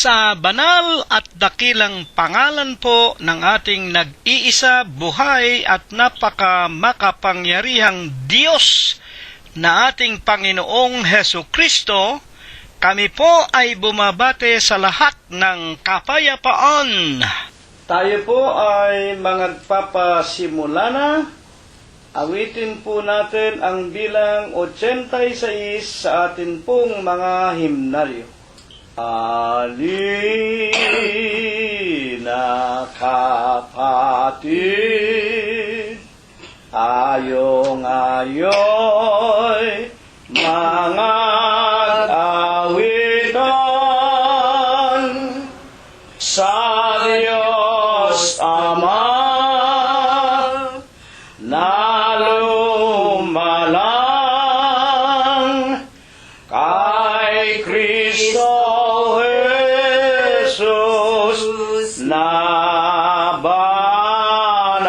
Sa banal at dakilang pangalan po ng ating nag-iisa, buhay at makapangyarihang Diyos na ating Panginoong Hesukristo, kami po ay bumabate sa lahat ng kapayapaan. Tayo po ay magpapasimula na. Awitin po natin ang bilang 86 sa atin pong mga himnalyo. Alina kapatid, ayong-ayoy mga awitan sa Diyos Ama na lumalang kay Kristo Jesus na banal.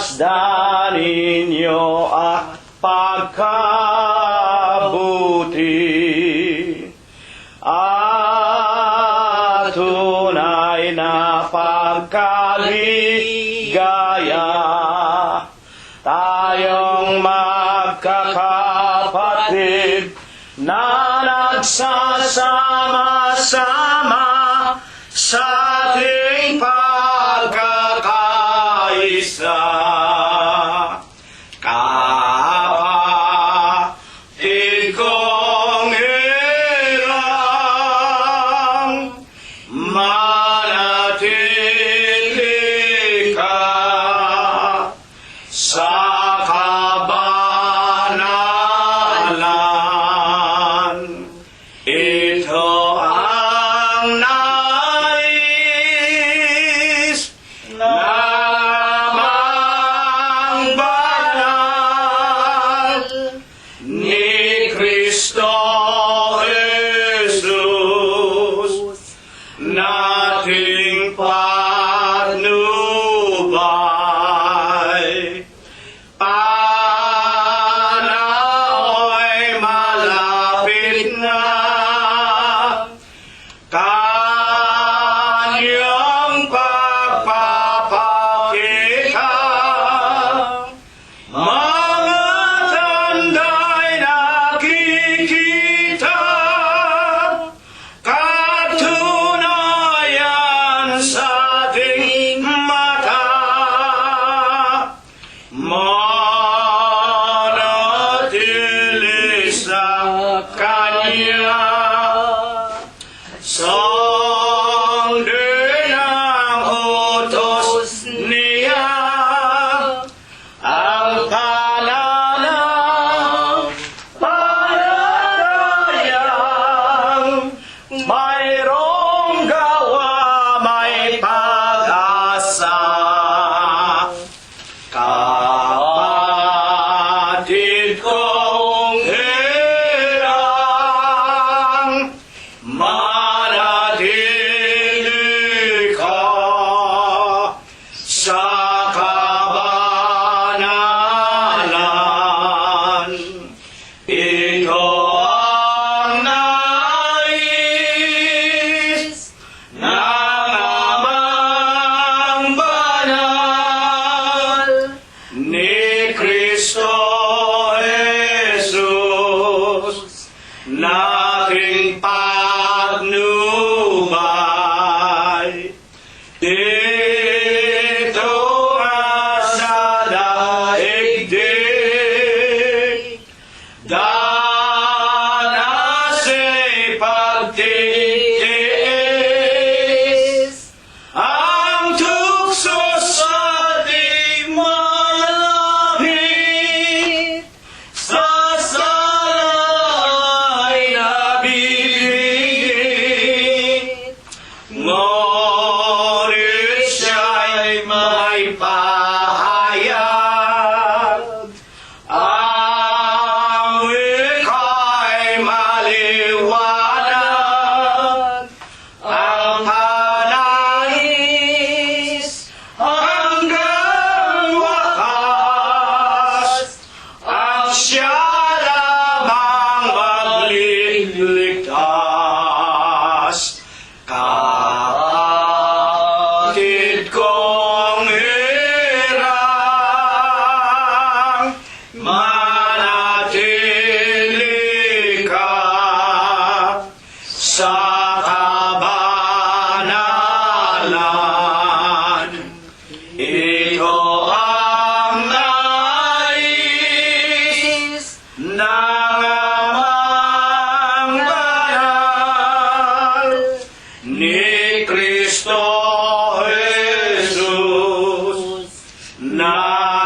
Masdan ninyo ang pagkabuti at tunay na pagkaligaya. Tayong magkakapatid na nagsasama-sama sa ating pagkakaisa. Kapatid kong hirang, manatili ka sa kabanalan. Ito ang nais na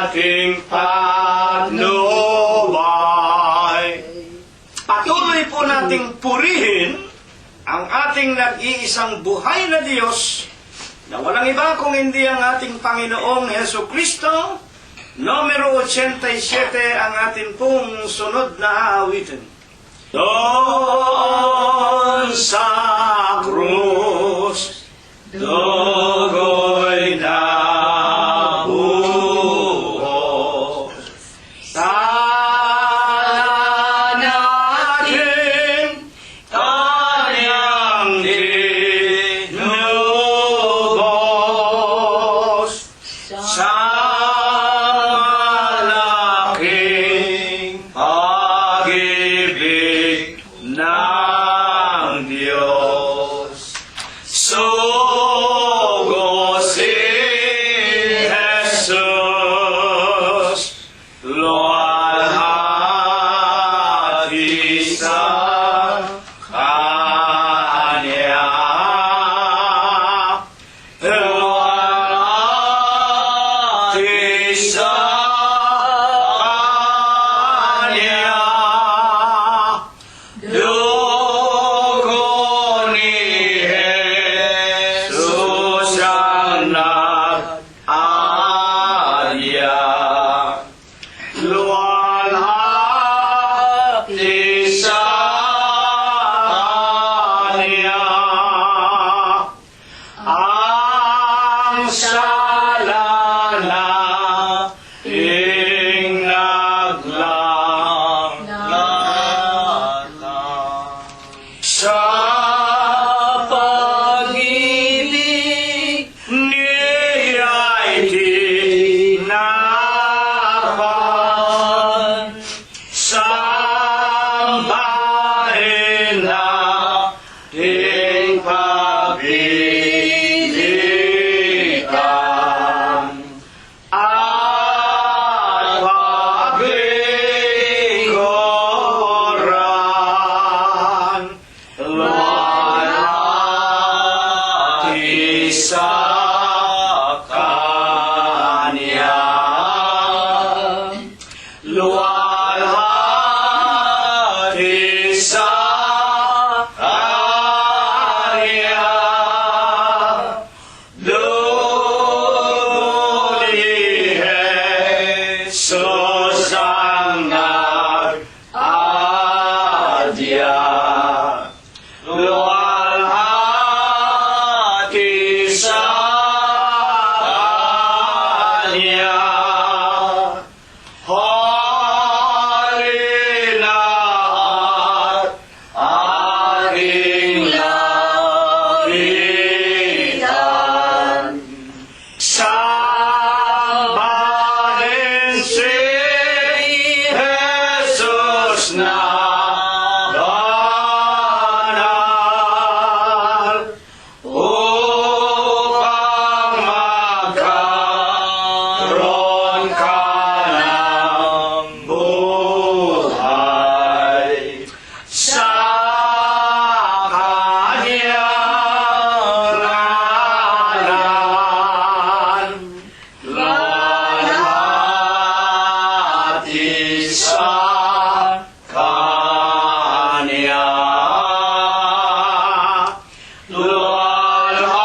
ating patnubay. Patuloy po nating purihin ang ating nag-iisang buhay na Diyos na walang iba kung hindi ang ating Panginoong Heso Kristo. Numero 87 ang ating pong sunod na awitin. Doon sa krus, dugo'y nabuhos. Tala natin kanyang dinubos sa malaking pag-ibig ng Diyos. Sugo si Jesus, luwalhati sa Kanya. Luwalhati sa Kanya. Dugo ni Jesus ang nag-alya. Luwalhati sa Kanya ang sala nating naglalaban. Sa pag-ibig niya'y tinapan, sa bahin nating pagbilitan at paglingkuran. Luwalhati sa Kanya. Luwalhati sa Kanya. Dugo ni Jesus ang nag-adya. Luwalhati sa Kanya. Halina't ating lapitan. Sambahin si Jesus na banal upang magkaroon ka ng buhay. Sa Kanyang ngalan, luwalhati sa Kanya. Luwalhati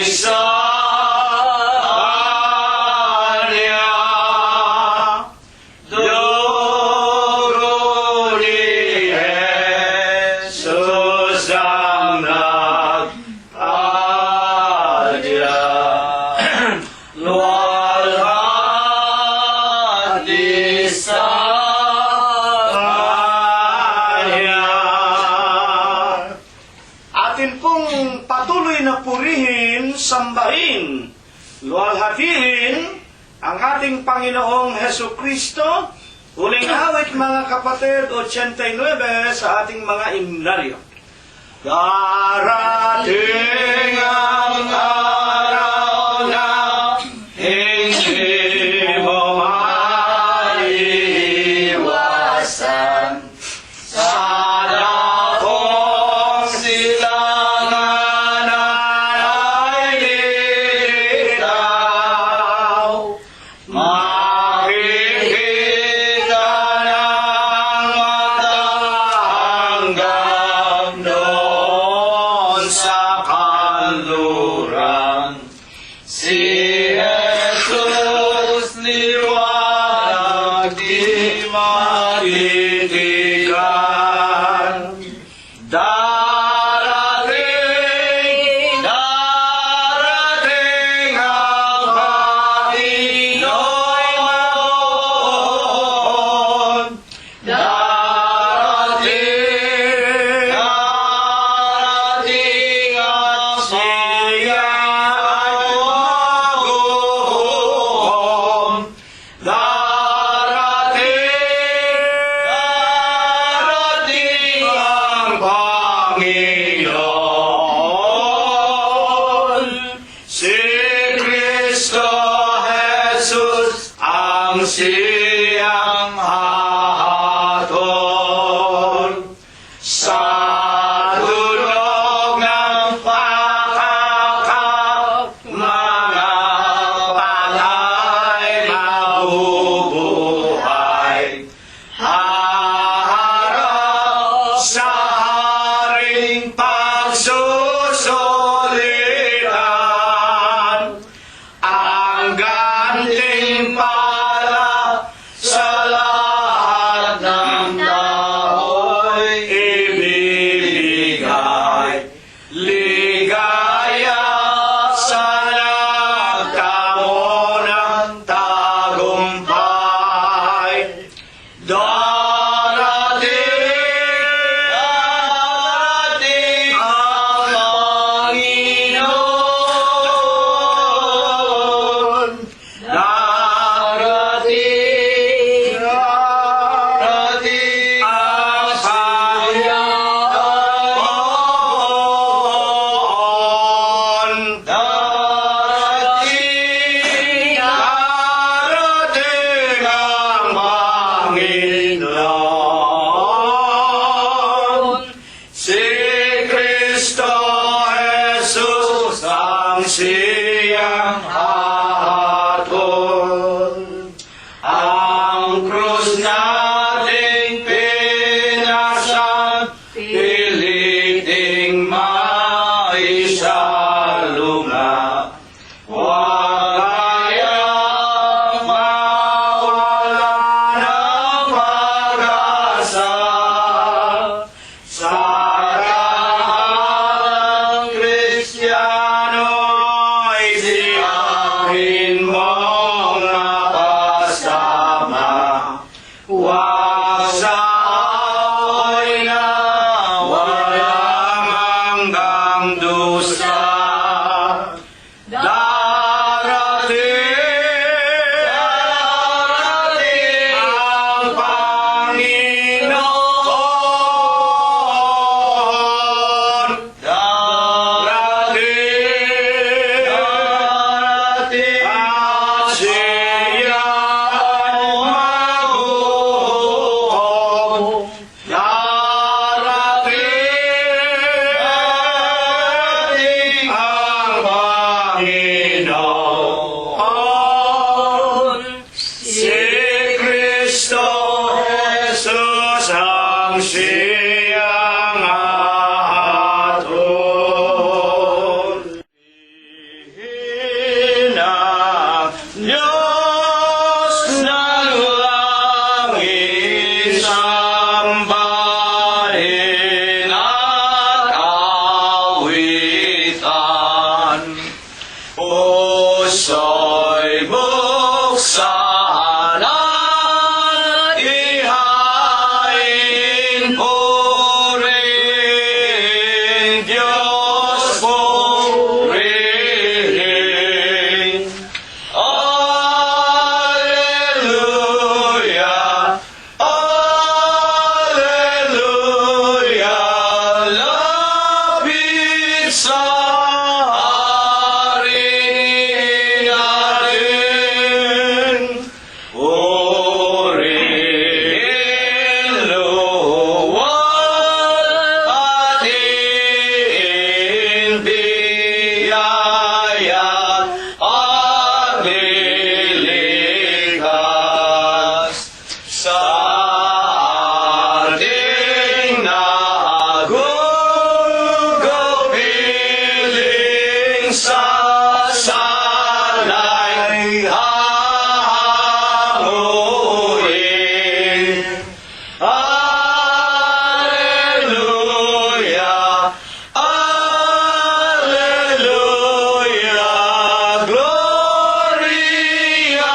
sa Kanya. Dugo ni Jesus ang nag-alya. Luwalhati sa Kanya. Atin pong patuloy na purihin, sambahin, luwalhatiin ang ating Panginoong Heso Kristo. Huling awit mga kapatid, 89 sa ating mga imnaryo. Darating ang araw na hindi mo maiiwasan. Sa dakong silangan ay lilitaw. siyang hahatol sa tulog ng pakakap, mga patay mabubuhay. Haharap sa haring pagsusulitan, ang gantimpala sa lahat ng tao'y ibibigay. Ligaya sa nagtamo ng tagumpay. Darating ang Panginoon. Darating ang Panginoon. Darating ang Panginoon. Si Kristo Jesus ang siyang hahatol. Ang krus nating pinasan, piliting maisalunga. Huwag kayang mawala ng pag-asa sa lahat ng Kristiyano'y siyahin mong napasama. Huwag sa away na walang hanggang dusa. Darating ang Panginoon. Darating at siya'y maghuhukom. Darating ang Panginoon. Si Kristo Jesus ang siyang hahatol. Hina Diyos ng langit, sambahin at awitan. Puso'y buksan at ihain, purihin Diyos, purihin. Alleluia, Alleluia, lapit sa hari natin. Purihin, luwal, patiin, biyaya, at lilikas sa ating nagugupiling sa sanay hahanguin. Alleluia, Alleluia, Gloria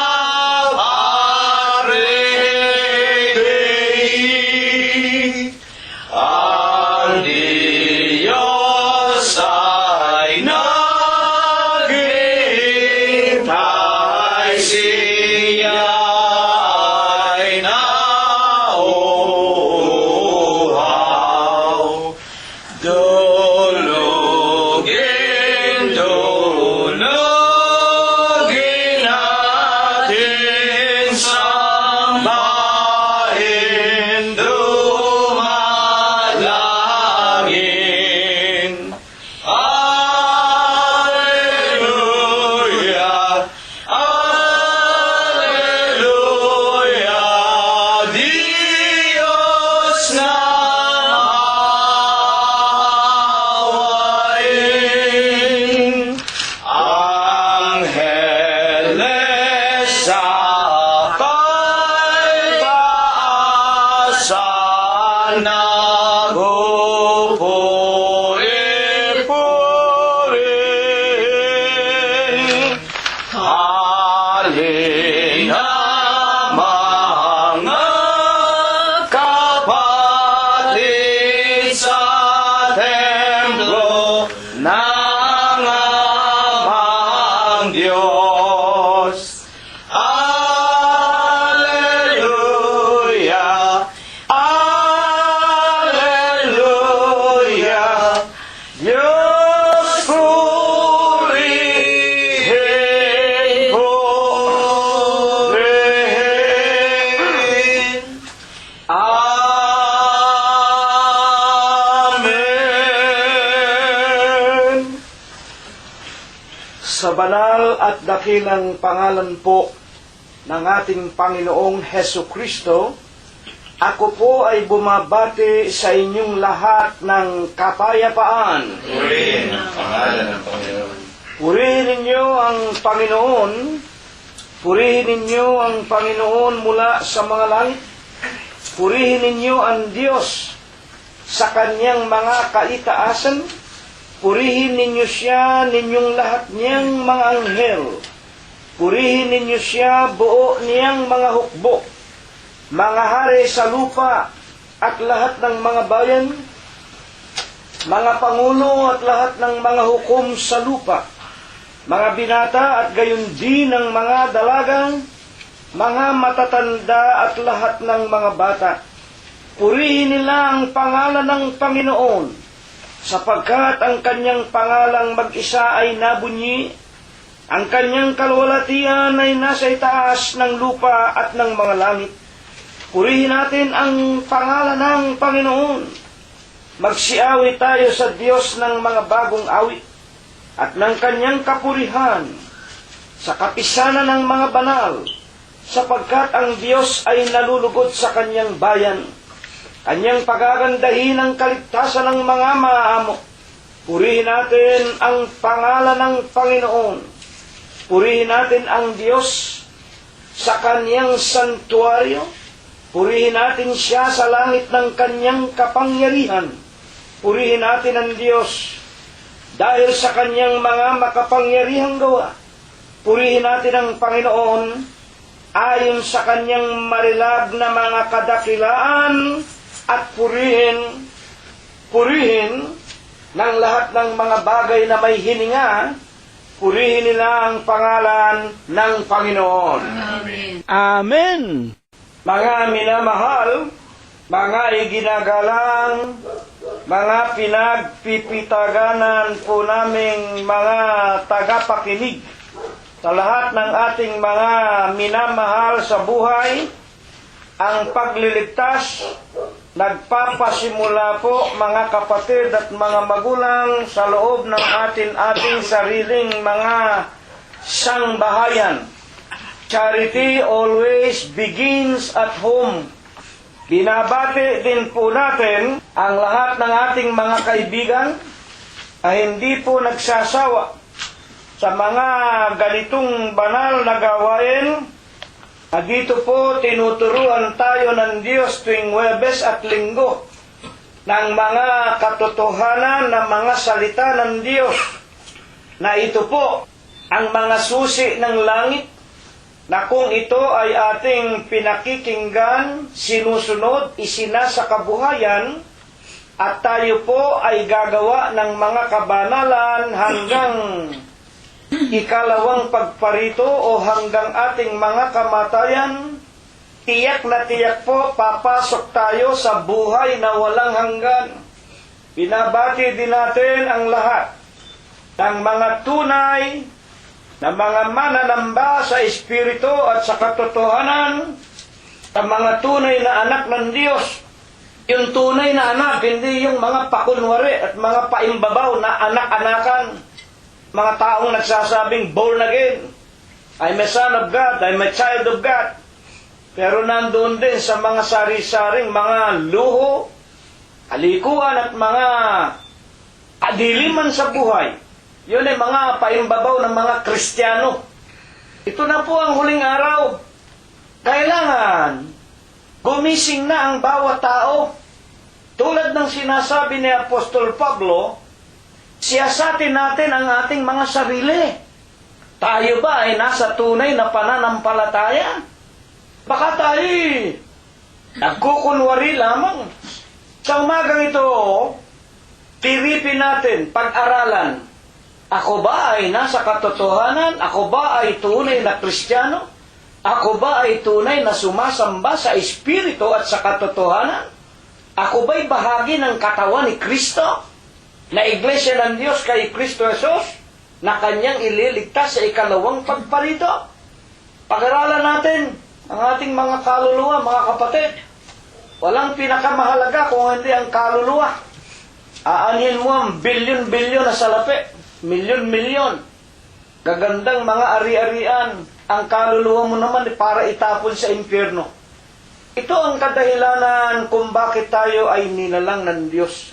Patri Dei. Ang Diyos ay naghihintay, siya ay nauuhaw. Dulugin, dulugin natin sa halina mga kapatid sa templo ng amang Diyos. Alleluia, Alleluia, Diyos purihin, purihin. Amen. Sa banal at dakilang pangalan po ng ating Panginoong Hesu Kristo, ako po ay bumabati sa inyong lahat ng kapayapaan. Purihin ang pangalan ng Panginoon. Purihin ninyo ang Panginoon. Purihin ninyo ang Panginoon mula sa mga langit. Purihin ninyo ang Diyos sa kanyang mga kaitaasan. Purihin ninyo siya, ninyong lahat niyang mga anghel. Purihin ninyo siya, buo niyang mga hukbo, mga hari sa lupa at lahat ng mga bayan, mga pangulo at lahat ng mga hukom sa lupa, mga binata at gayon din ng mga dalagang, mga matatanda at lahat ng mga bata. Purihin nila ang pangalan ng Panginoon, sapagkat ang kanyang pangalang mag-isa ay nabunyi, ang kanyang kalwalatian ay nasa itaas ng lupa at ng mga langit. Purihin natin ang pangalan ng Panginoon. Magsiawit tayo sa Diyos ng mga bagong awit at ng kanyang kapurihan sa kapisanan ng mga banal, sapagkat ang Diyos ay nalulugod sa kanyang bayan. Kanyang pagagandahin ang kaligtasan ng mga maaamo. Purihin natin ang pangalan ng Panginoon. Purihin natin ang Diyos sa kanyang santuaryo. Purihin natin siya sa langit ng kanyang kapangyarihan. Purihin natin ang Diyos dahil sa kanyang mga makapangyarihang gawa. Purihin natin ang Panginoon ayon sa kanyang marilag na mga kadakilaan at purihin ng lahat ng mga bagay na may hininga. Purihin nila ang pangalan ng Panginoon. Amen. Amen. Mga minamahal, mga iginagalang, mga pinagpipitaganan po naming mga tagapakinig, sa lahat ng ating mga minamahal sa buhay, ang pagliligtas nagpapasimula po, mga kapatid at mga magulang, sa loob ng ating sariling mga sangbahayan. Charity always begins at home. Binabati din po natin ang lahat ng ating mga kaibigan na hindi po nagsasawa sa mga ganitong banal na gawain. Dito po tinuturuan tayo ng Diyos tuwing Huwebes at Linggo ng mga katotohanan na mga salita ng Diyos, na ito po ang mga susi ng langit, na kung ito ay ating pinakikinggan, sinusunod, isinasakabuhayan, at tayo po ay gagawa ng mga kabanalan hanggang ikalawang pagparito o hanggang ating mga kamatayan, tiyak na tiyak po papasok tayo sa buhay na walang hanggan. Binabati din natin ang lahat ng mga tunay na mga mananamba sa Espiritu at sa katotohanan, sa mga tunay na anak ng Diyos. Yung tunay na anak, hindi yung mga pakunwari at mga paimbabaw na anak-anakan. Mga taong nagsasabing born again, I'm a son of God, I'm a child of God. Pero nandoon din sa mga sari-saring mga luho, alikuan at mga kadiliman sa buhay. Yun ay mga paimbabaw ng mga Kristiyano. Ito na po ang huling araw. Kailangan gumising na ang bawat tao. Tulad ng sinasabi ni Apostol Pablo, siyasatin natin ang ating mga sarili. Tayo ba ay nasa tunay na pananampalataya? Baka tayo nagkukunwari lamang. Sa umagang ito, tiripin natin, pag-aralan. Ako ba ay nasa katotohanan? Ako ba ay tunay na Kristiyano? Ako ba ay tunay na sumasamba sa Espiritu at sa katotohanan? Ako ba'y bahagi ng katawan ni Kristo? Na iglesia ng Diyos kay Kristo Jesus? Na kanyang ililigtas sa ikalawang pagparito? Pag-aralan natin ang ating mga kaluluwa, mga kapatid. Walang pinakamahalaga kung hindi ang kaluluwa. Aanhin mo ang bilyon-bilyon na salapi. Milyon-milyon. Gagandang mga ari-arian. Ang kaluluwa mo naman para itapon sa impyerno. Ito ang kadahilanan kung bakit tayo ay nilalang ng Diyos.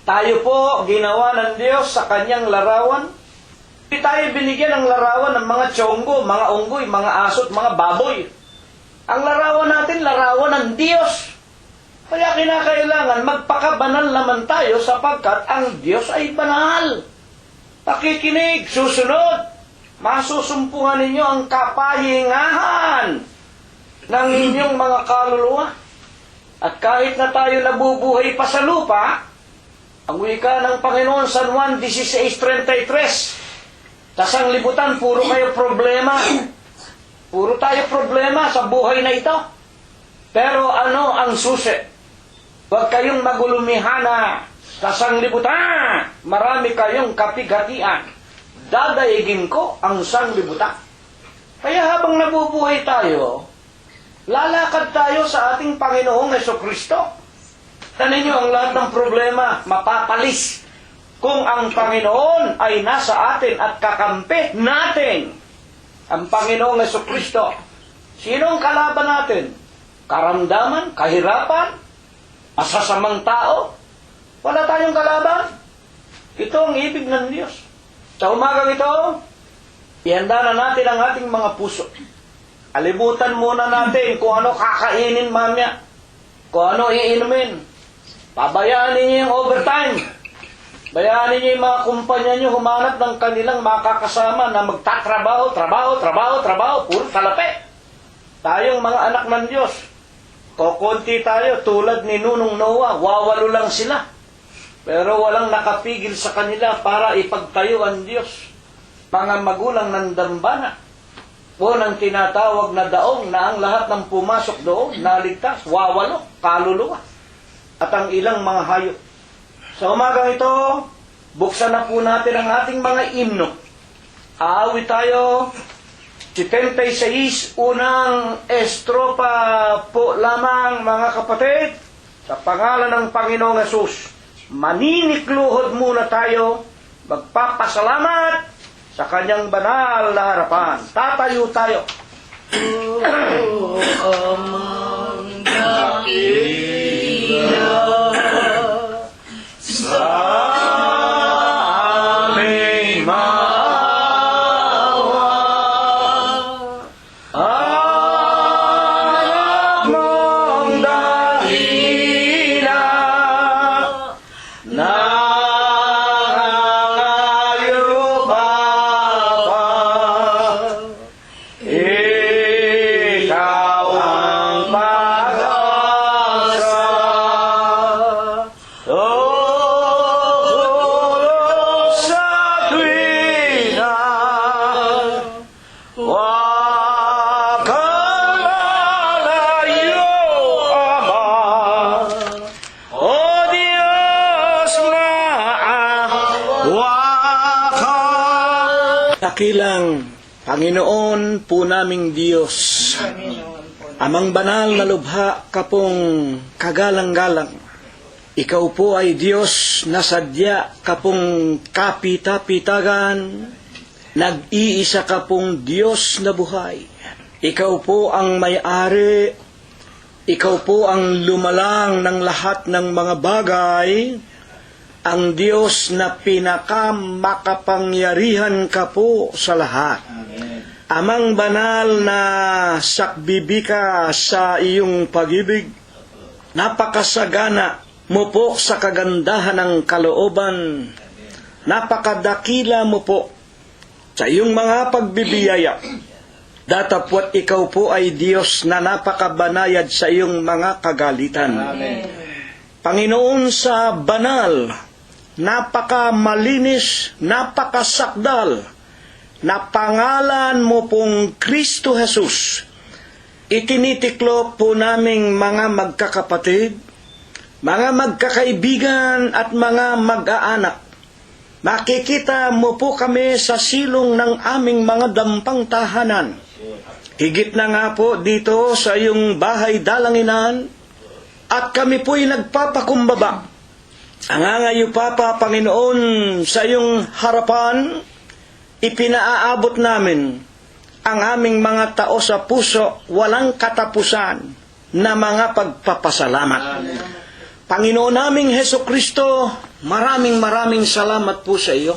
Tayo po ginawa ng Diyos sa kanyang larawan. Hindi tayo binigyan ng larawan ng mga tiyonggo, mga unggoy, mga asot, mga baboy. Ang larawan natin, larawan ng Diyos. Kaya kinakailangan magpakabanal naman tayo sapagkat ang Diyos ay banal. Pakikinig, susunod. Masusumpungan ninyo ang kapahingahan ng inyong mga kaluluwa. At kahit na tayo nabubuhay pa sa lupa, ang wika ng Panginoon San Juan 16:33, sa sanglibutan, puro kayo problema. Puro tayo problema sa buhay na ito. Pero ano ang susi? Huwag kayong magulumihana sa sanglibutan. Marami kayong kapighatian. Dadaigin ko ang sanglibutan. Kaya habang nabubuhay tayo, lalakad tayo sa ating Panginoong Jesucristo. Tanin niyo ang lahat ng problema, mapapalis. Kung ang Panginoon ay nasa atin at kakampi natin, ang Panginoong Jesucristo, sinong kalaban natin? Karamdaman? Kahirapan? Masasamang tao? Wala tayong kalaban. Ito ang ibig ng Diyos. Sa umagang ito, ihanda na natin ang ating mga puso. Alibutan muna natin kung ano kakainin mamaya, kung ano iinumin. Pabayaan ninyo yung overtime. Bayaan ninyo yung mga kumpanya nyo humanap ng kanilang makakasama na magtatrabaho, trabaho, puro talapi. Tayong mga anak ng Diyos, kukunti tayo tulad ni Nunong Noah, wawalo lang sila. Pero walang nakapigil sa kanila para ipagtayo ang Diyos. Mga magulang ng dambana, unang tinatawag na daong na ang lahat ng pumasok doon, naligtas, wawalo, kaluluwa, at ang ilang mga hayop. Sa umagang ito, buksan na po natin ang ating mga imno. Aawit tayo, 76, unang estropa po lamang mga kapatid, sa pangalan ng Panginoong Hesus. Maninikluhod muna tayo, magpapasalamat sa kanyang banal na harapan. Tatayo tayo. Amang dakila sa aming maawa, Anak mong dakila, nangangayo Baba, ikaw ang pag-asa. Tulog sa tuwina, huwag kang lalayo, Ama. O Diyos, maawa ka. Dakilang Panginoon po naming Diyos, amang banal na lubha ka pong kagalang-galang. Ikaw po ay Diyos na sadya ka pong kapita-pitagan. Nag-iisa ka pong Diyos na buhay. Ikaw po ang may-ari. Ikaw po ang lumalang ng lahat ng mga bagay. Ang Diyos na pinakamakapangyarihan ka po sa lahat. Amang banal na sakbibi ka sa iyong pag-ibig. Napakasagana mo po sa kagandahan ng kalooban. Napakadakila mo po. sa iyong mga pagbibiyaya. Datapwat ikaw po ay Diyos na napakabanayad sa iyong mga kagalitan. Panginoon, sa banal, napakamalinis, napakasakdal na pangalan mo pong Kristo Jesus, itinitiklop po naming mga magkakapatid, mga magkakaibigan at mga mag-aanak. Makikita mo po kami sa silong ng aming mga dampang tahanan. Higit na nga po dito sa iyong bahay dalanginan, at kami po'y nagpapakumbaba. Angangayo, Papa, Panginoon, sa iyong harapan, ipinaaabot namin ang aming mga tao sa puso, walang katapusan na mga pagpapasalamat. Panginoon naming Hesukristo, maraming salamat po sa iyo.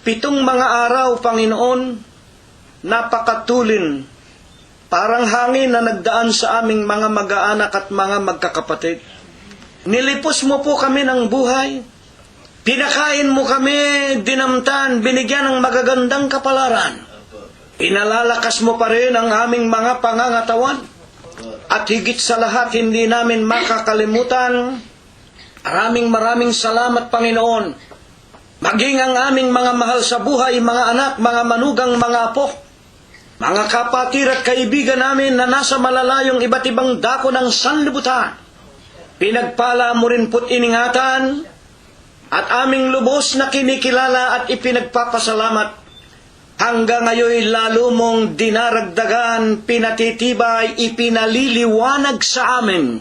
7 mga araw, Panginoon, napakatulin, parang hangin na nagdaan sa aming mga mag-aanak at mga magkakapatid. Nilipos mo po kami ng buhay, pinakain mo kami, dinamtan, binigyan ng magagandang kapalaran. Inalalakas mo pa rin ang aming mga pangangatawan. At higit sa lahat, hindi namin makakalimutan, maraming salamat, Panginoon. Maging ang aming mga mahal sa buhay, mga anak, mga manugang, mga apo, mga kapatid at kaibigan namin na nasa malalayong iba't ibang dako ng sanlibutan. Pinagpala mo rin po't iningatan, at aming lubos na kinikilala at ipinagpapasalamat. Hanggang ngayon lalo mong dinaragdagan, pinatitibay, ipinaliliwanag sa amin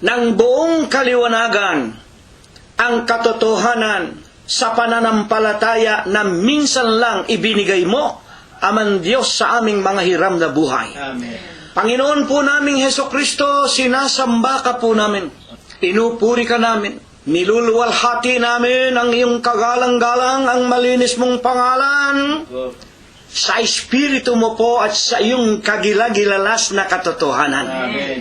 ng buong kaliwanagan ang katotohanan sa pananampalataya na minsan lang ibinigay mo, Amang Diyos, sa aming mga hiram na buhay. Amen. Panginoon po naming Hesukristo, sinasamba ka po namin, pinupuri ka namin, niluluwalhati namin ang iyong kagalang-galang, ang malinis mong pangalan, sa Espiritu mo po at sa iyong kagilagilalas na katotohanan. Amen.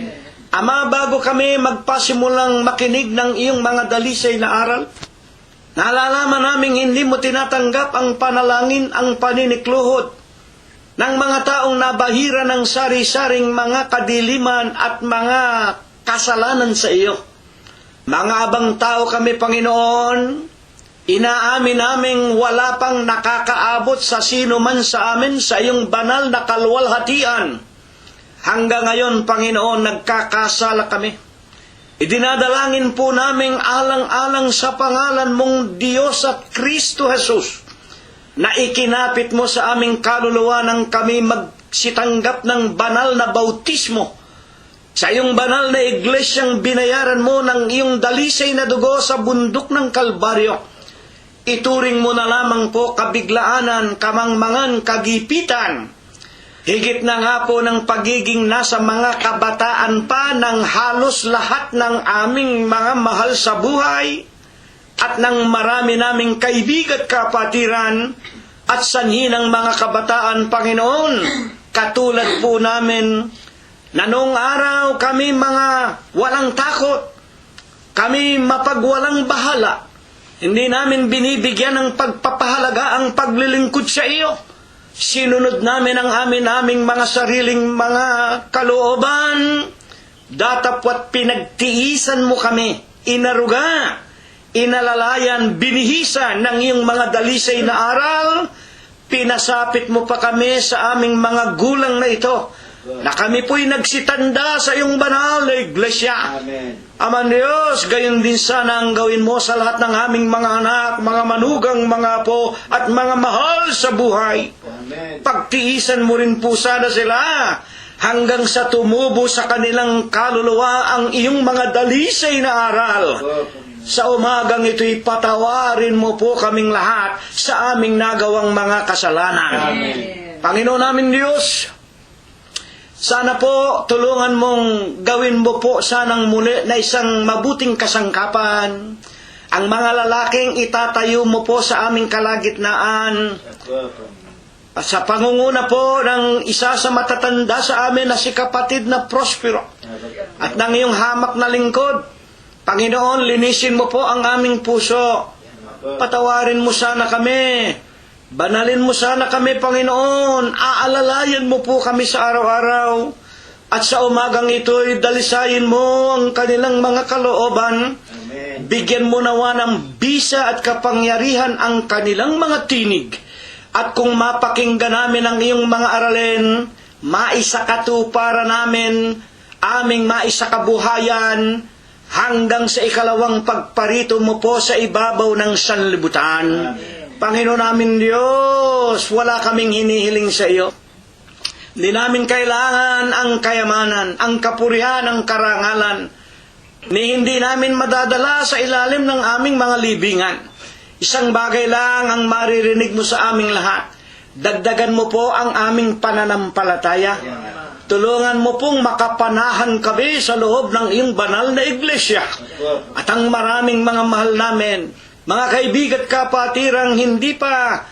Ama, bago kami magpasimulang makinig ng iyong mga dalisay na aral, nalalaman namin hindi mo tinatanggap ang panalangin, ang paninikluhod ng mga taong nabahira ng sari-saring mga kadiliman at mga kasalanan sa iyo. Mga abang tao kami, Panginoon, inaamin naming wala pang nakakaabot sa sino man sa amin sa iyong banal na kalwalhatian. Hanggang ngayon, Panginoon, nagkakasala kami. Idinadalangin po naming alang-alang sa pangalan mong Diyos at Kristo Jesus, na ikinapit mo sa aming kaluluwa nang kami magsitanggap ng banal na bautismo sa iyong banal na iglesyang binayaran mo ng iyong dalisay na dugo sa bundok ng Kalbaryo. Ituring mo na lamang po kabiglaanan, kamangmangan, kagipitan, higit na nga po ng pagiging nasa mga kabataan pa ng halos lahat ng aming mga mahal sa buhay at ng marami naming kaibigan at kapatiran at sanhi ng mga kabataan, Panginoon. Katulad po namin na noong araw kami mga walang takot, kami mapagwalang bahala, hindi namin binibigyan ng pagpapahalaga ang paglilingkod sa iyo. Sinunod namin ang aming mga sariling mga kalooban, datapwat pinagtiisan mo kami, inaruga, inalalayan, binihisan ng iyong mga dalisay na aral, pinasapit mo pa kami sa aming mga gulang na ito, na kami po'y nagsitanda sa iyong banal na iglesia. Amen. Aman Diyos, gayon din sana ang gawin mo sa lahat ng aming mga anak, mga manugang, mga apo, at mga mahal sa buhay. Amen. Pagtiisan mo rin po sana sila hanggang sa tumubo sa kanilang kaluluwa ang iyong mga dalisay na aral. Sa umagang ito'y patawarin mo po kaming lahat sa aming nagawang mga kasalanan. Amen. Panginoon namin Diyos, sana po tulungan mong gawin mo po sanang muli na isang mabuting kasangkapan. Ang mga lalaking itatayo mo po sa aming kalagitnaan. At sa pangunguna po ng isa sa matatanda sa amin na si kapatid na Prospero. At ng iyong hamak na lingkod, Panginoon, linisin mo po ang aming puso. Patawarin mo sana kami Banalin mo sana kami, Panginoon. Aalalayan mo po kami sa araw-araw. At sa umagang ito'y dalisayin mo ang kanilang mga kalooban. Bigyan mo nawa ng bisa at kapangyarihan ang kanilang mga tinig. At kung mapakinggan namin ang iyong mga aralin, maisakatuparan namin, aming maisakabuhayan, hanggang sa ikalawang pagparito mo po sa ibabaw ng sanlibutan. Panginoon namin Diyos, wala kaming hinihiling sa iyo. Hindi namin kailangan ang kayamanan, ang kapurihan, ang karangalan, ni hindi namin madadala sa ilalim ng aming mga libingan. Isang bagay lang ang maririnig mo sa aming lahat. Dagdagan mo po ang aming pananampalataya. Tulungan mo pong makapanahan kami sa loob ng iyong banal na iglesia. At ang maraming mga mahal namin, mga kaibigan at kapatirang hindi pa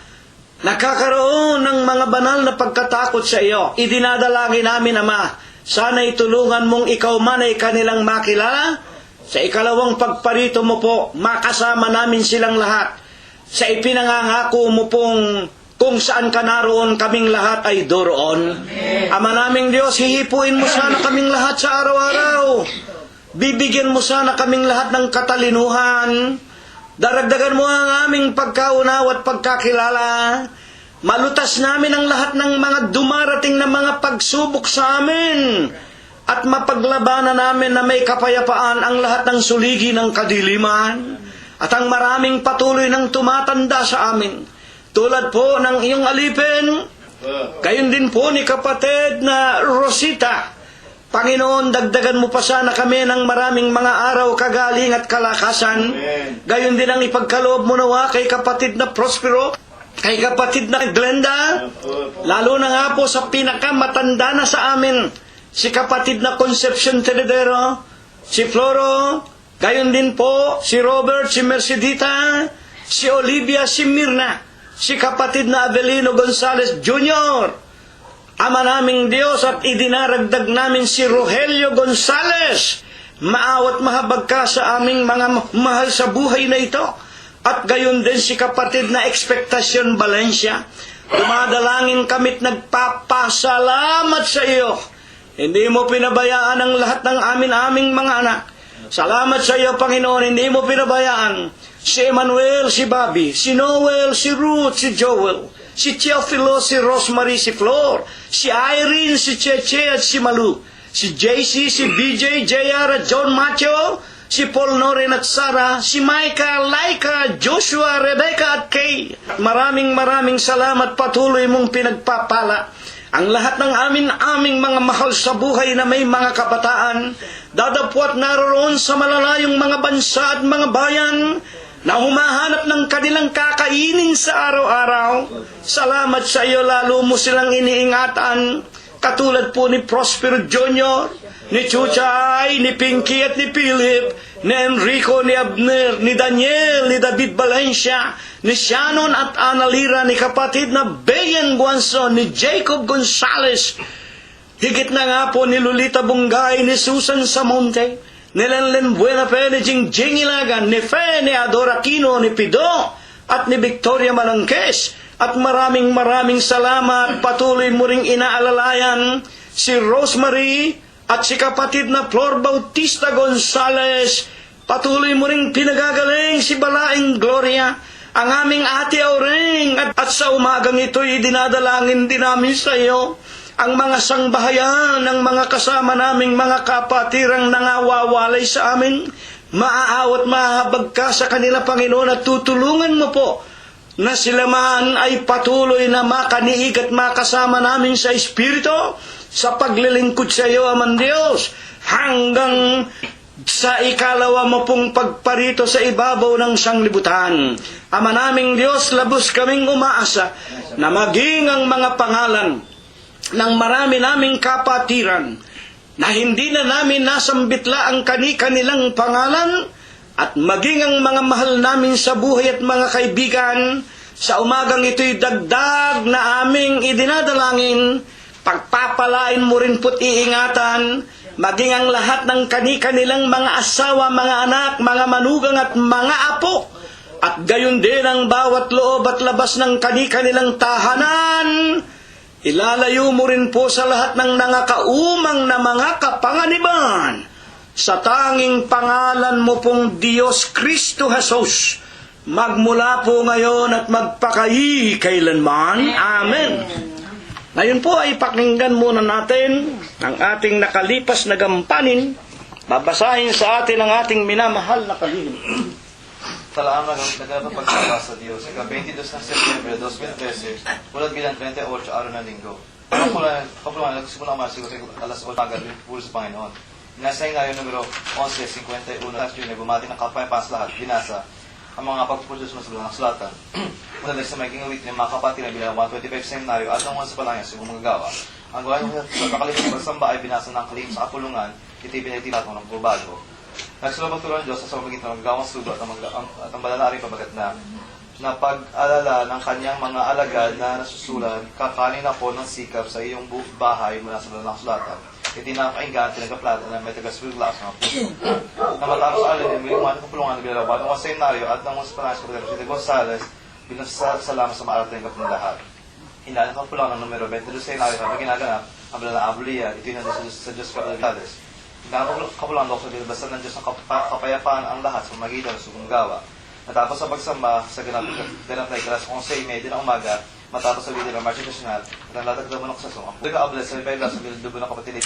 nakakaroon ng mga banal na pagkatakot sa iyo, idinadalangin namin, Ama, sana'y tulungan mong ikaw man ay kanilang makilala. Sa ikalawang pagparito mo po, makasama namin silang lahat. Sa ipinangangako mo pong kung saan ka naroon, kaming lahat ay doroon. Ama naming Diyos, hihipuin mo sana kaming lahat sa araw-araw. Bibigyan mo sana kaming lahat ng katalinuhan. Daragdagan mo ang aming pagkaunawa at pagkakilala. Malutas namin ang lahat ng mga dumarating na mga pagsubok sa amin. At mapaglabanan namin na may kapayapaan ang lahat ng suligi ng kadiliman. At ang maraming patuloy ng tumatanda sa amin. Tulad po ng iyong alipin, gayon din po ni kapatid na Rosita. Panginoon, dagdagan mo pa sana kami ng maraming mga araw kagaling at kalakasan. Gayon din ang ipagkaloob mo nawa kay kapatid na Prospero, kay kapatid na Glenda, lalo na nga po sa pinakamatanda na sa amin, si kapatid na Concepcion Teledero, si Floro, gayon din po si Robert, si Mercedita, si Olivia, si Mirna, si kapatid na Avelino Gonzales Jr., Ama naming Diyos, at idinaragdag namin si Rogelio Gonzales. Maawat mahabag ka sa aming mga mahal sa buhay na ito. At gayon din si kapatid na Expectacion Valencia. Dumadalangin kami't nagpapasalamat sa iyo. Hindi mo pinabayaan ang lahat ng aming mga anak. Salamat sa iyo, Panginoon, hindi mo pinabayaan si Emmanuel, si Bobby, si Noel, si Ruth, si Joel, si Teofilo, si Rosemary, si Flor, si Irene, si Cheche at si Malu, si JC, si BJ, JR at John Macho, si Paul, Noren at Sarah, si Micah, Laika, Joshua, Rebecca at Kay. Maraming salamat, patuloy mong pinagpapala ang lahat ng aming mga mahal sa buhay na may mga kabataan, dadapwat naroon sa malalayong mga bansa at mga bayan, na humahanap ng kanilang kakainin sa araw-araw. Salamat sa iyo, lalo mo silang iniingatan. Katulad po ni Prospero Jr., ni Chuchay, ni Pinky at ni Philip, ni Enrico, ni Abner, ni Daniel, ni David Valencia, ni Shannon at Analira, ni kapatid na Bayan Guanzon, ni Jacob Gonzales. Higit na nga po ni Lolita Bungay, ni Susan Samonte, ni Lenlen Buenafe, ni Jingjing Ilagan, ni Fe, ni Adora Aquino, ni Pido, at ni Victoria Malangkes. At maraming salamat. Patuloy mo ring inaalalayan si Rosemary at si kapatid na Flor Bautista Gonzales. Patuloy mo ring pinagagaling si Balaing Gloria, ang aming ate Aureng. At sa umagang ito'y dinadalangin din namin sa iyo ang mga sangbahayan ng mga kasama naming mga kapatirang nangawawalay sa amin. Maaawat mahabag ka sa kanila, Panginoon, at tutulungan mo po na sila man ay patuloy na makaniig at makasama namin sa Espiritu sa paglilingkod sa iyo, Amang Diyos, hanggang sa ikalawa mo pong pagparito sa ibabaw ng sanglibutan. Ama naming Diyos, labos kaming umaasa na maging ang mga pangalan ng marami naming kapatiran na hindi na namin nasambitla ang kanilang pangalan, at maging ang mga mahal namin sa buhay at mga kaibigan, sa umagang ito'y dagdag na aming idinadalangin, pagpapalain mo rin po't iingatan, maging ang lahat ng kanilang mga asawa, mga anak, mga manugang at mga apo, At gayon din ang bawat loob at labas ng kani-kanilang tahanan. Ilalayo mo rin po sa lahat ng nangakaumang na mga kapanganiban. Sa tanging pangalan mo pong Diyos Kristo Jesus, magmula po ngayon at magpakayi kailanman. Amen. Ngayon po ay pakinggan muna natin ang ating nakalipas na gampanin. Babasahin sa atin ang ating minamahal na kalihim. Talaan naganap ang pagsama sa Diyos. Ika-22 ng Setyembre 2013, ulat bilang 28 araw ng linggo. Kapuluhan, nagsimula ang masigo sa alas 8 agad puro sa Panginoon. Inasay ngayon numero 11:51 last June, bumati ng kapayapaan sa lahat, binasa ang mga pagpupulos ng sulatan. Mula sa may kingawit ng mga kapatid na bilang 125 seminaryo at ang mga sa palangya sa gumagawa. Ang gawa ng kakalipas ng pagsamba ay binasa ng kalihim sa kapulungan, itibin ay tinatong ng bago. Nagsulong pagtulong ng Diyos sa pamagitan ng gawang sudo at ang balalaring pabagat na pag-alala ng kanyang mga alagad na nasusulan, kakanin ako ng sikap sa iyong bahay mula sa balalang sulatan. Itinapakinggan, tinagaplata ng may taga-swiglas ng puso. Na matapos sa alin, may umahan ng kapulungan ng bilalabat ng mga seminaryo at ng mga Spanish Professor Gonzales bilang salamat sa maarating ng lahat. Hinaan ng kapulungan ng numero 22 seminaryo na ginaganap ang balalang abuliya, ito yung sa Diyos Kapulungan. Kapulungan daw sa binabasan ng Diyos ng kapayapaan ang lahat sa magitan ng sumunggawa. Natapos sa pagsamba sa ganap na ikalas 11:30 ng umaga, matapos sa video ng Marcha Nacional, at ang latag na manok sa song. Ang pagka-ablet sa ibang sa bildubo ng kapatid.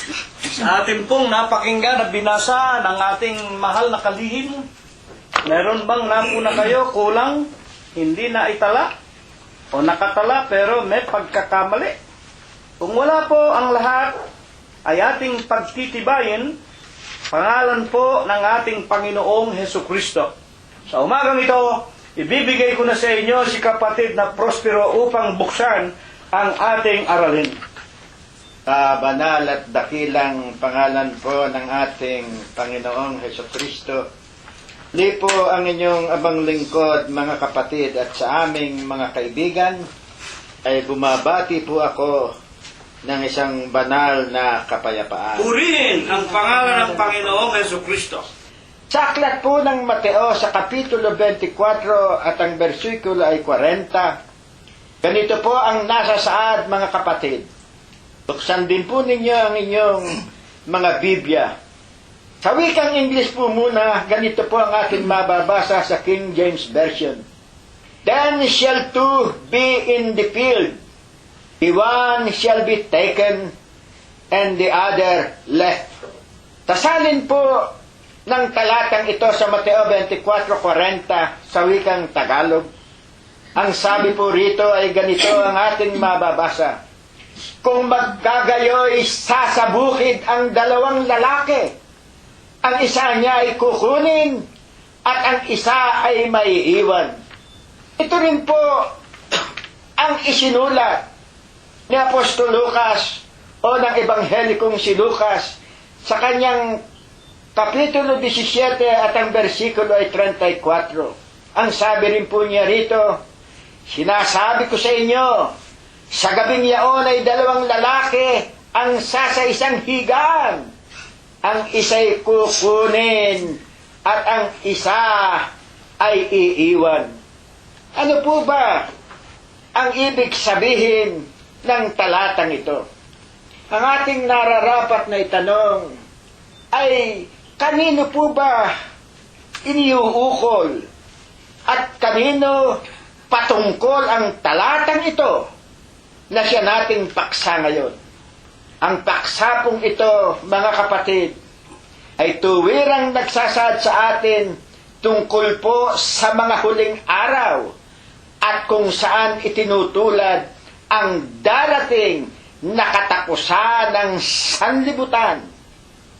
Sa atin pong napakinggan at binasa ng ating mahal na kalihim, meron bang napuna kayo kulang, hindi na itala, o nakatala pero may pagkakamali? Kung wala po ang lahat, ay ating pagtitibayin, pangalan po ng ating Panginoong Hesus Kristo. Sa umagang ito, ibibigay ko na sa inyo si kapatid na Prospero upang buksan ang ating aralin. Banal at dakilang pangalan po ng ating Panginoong Hesukristo. Ni po ang inyong abang lingkod, mga kapatid, at sa aming mga kaibigan, ay bumabati po ako ng isang banal na kapayapaan. Purihin ang pangalan ng Panginoong Hesukristo. Sa aklat po ng Mateo sa Kapitulo 24 at ang bersikulo ay 40, ganito po ang nasa saad, mga kapatid. Buksan din po ninyo ang inyong mga Biblia. Sa wikang English po muna, ganito po ang ating mababasa sa King James Version. Then shall two be in the field, the one shall be taken, and the other left. Tasalin po ng talatang ito sa Mateo 24:40 sa wikang Tagalog. Ang sabi po rito ay ganito ang ating mababasa. Kung magkagayoy sasabukid ang dalawang lalaki, ang isa niya ay kukunin at ang isa ay maiiwan. Ito rin po ang isinulat ni Apostol Lucas o ng Ebanghelikong si Lucas sa kanyang Kapitulo 17 at ang bersikulo ay 34. Ang sabi rin po niya rito, sinasabi ko sa inyo, sa gabing yaon ay dalawang lalaki ang sa isang higaan. Ang isa'y kukunin at ang isa ay iiwan. Ano po ba ang ibig sabihin ng talatang ito? Ang ating nararapat na itanong ay kanino po ba iniuukol at kanino patungkol ang talatang ito na siya nating paksa ngayon? Ang paksa pong ito, mga kapatid, ay tuwirang nagsasaad sa atin tungkol po sa mga huling araw at kung saan itinutulad ang darating na katapusan ng sanlibutan.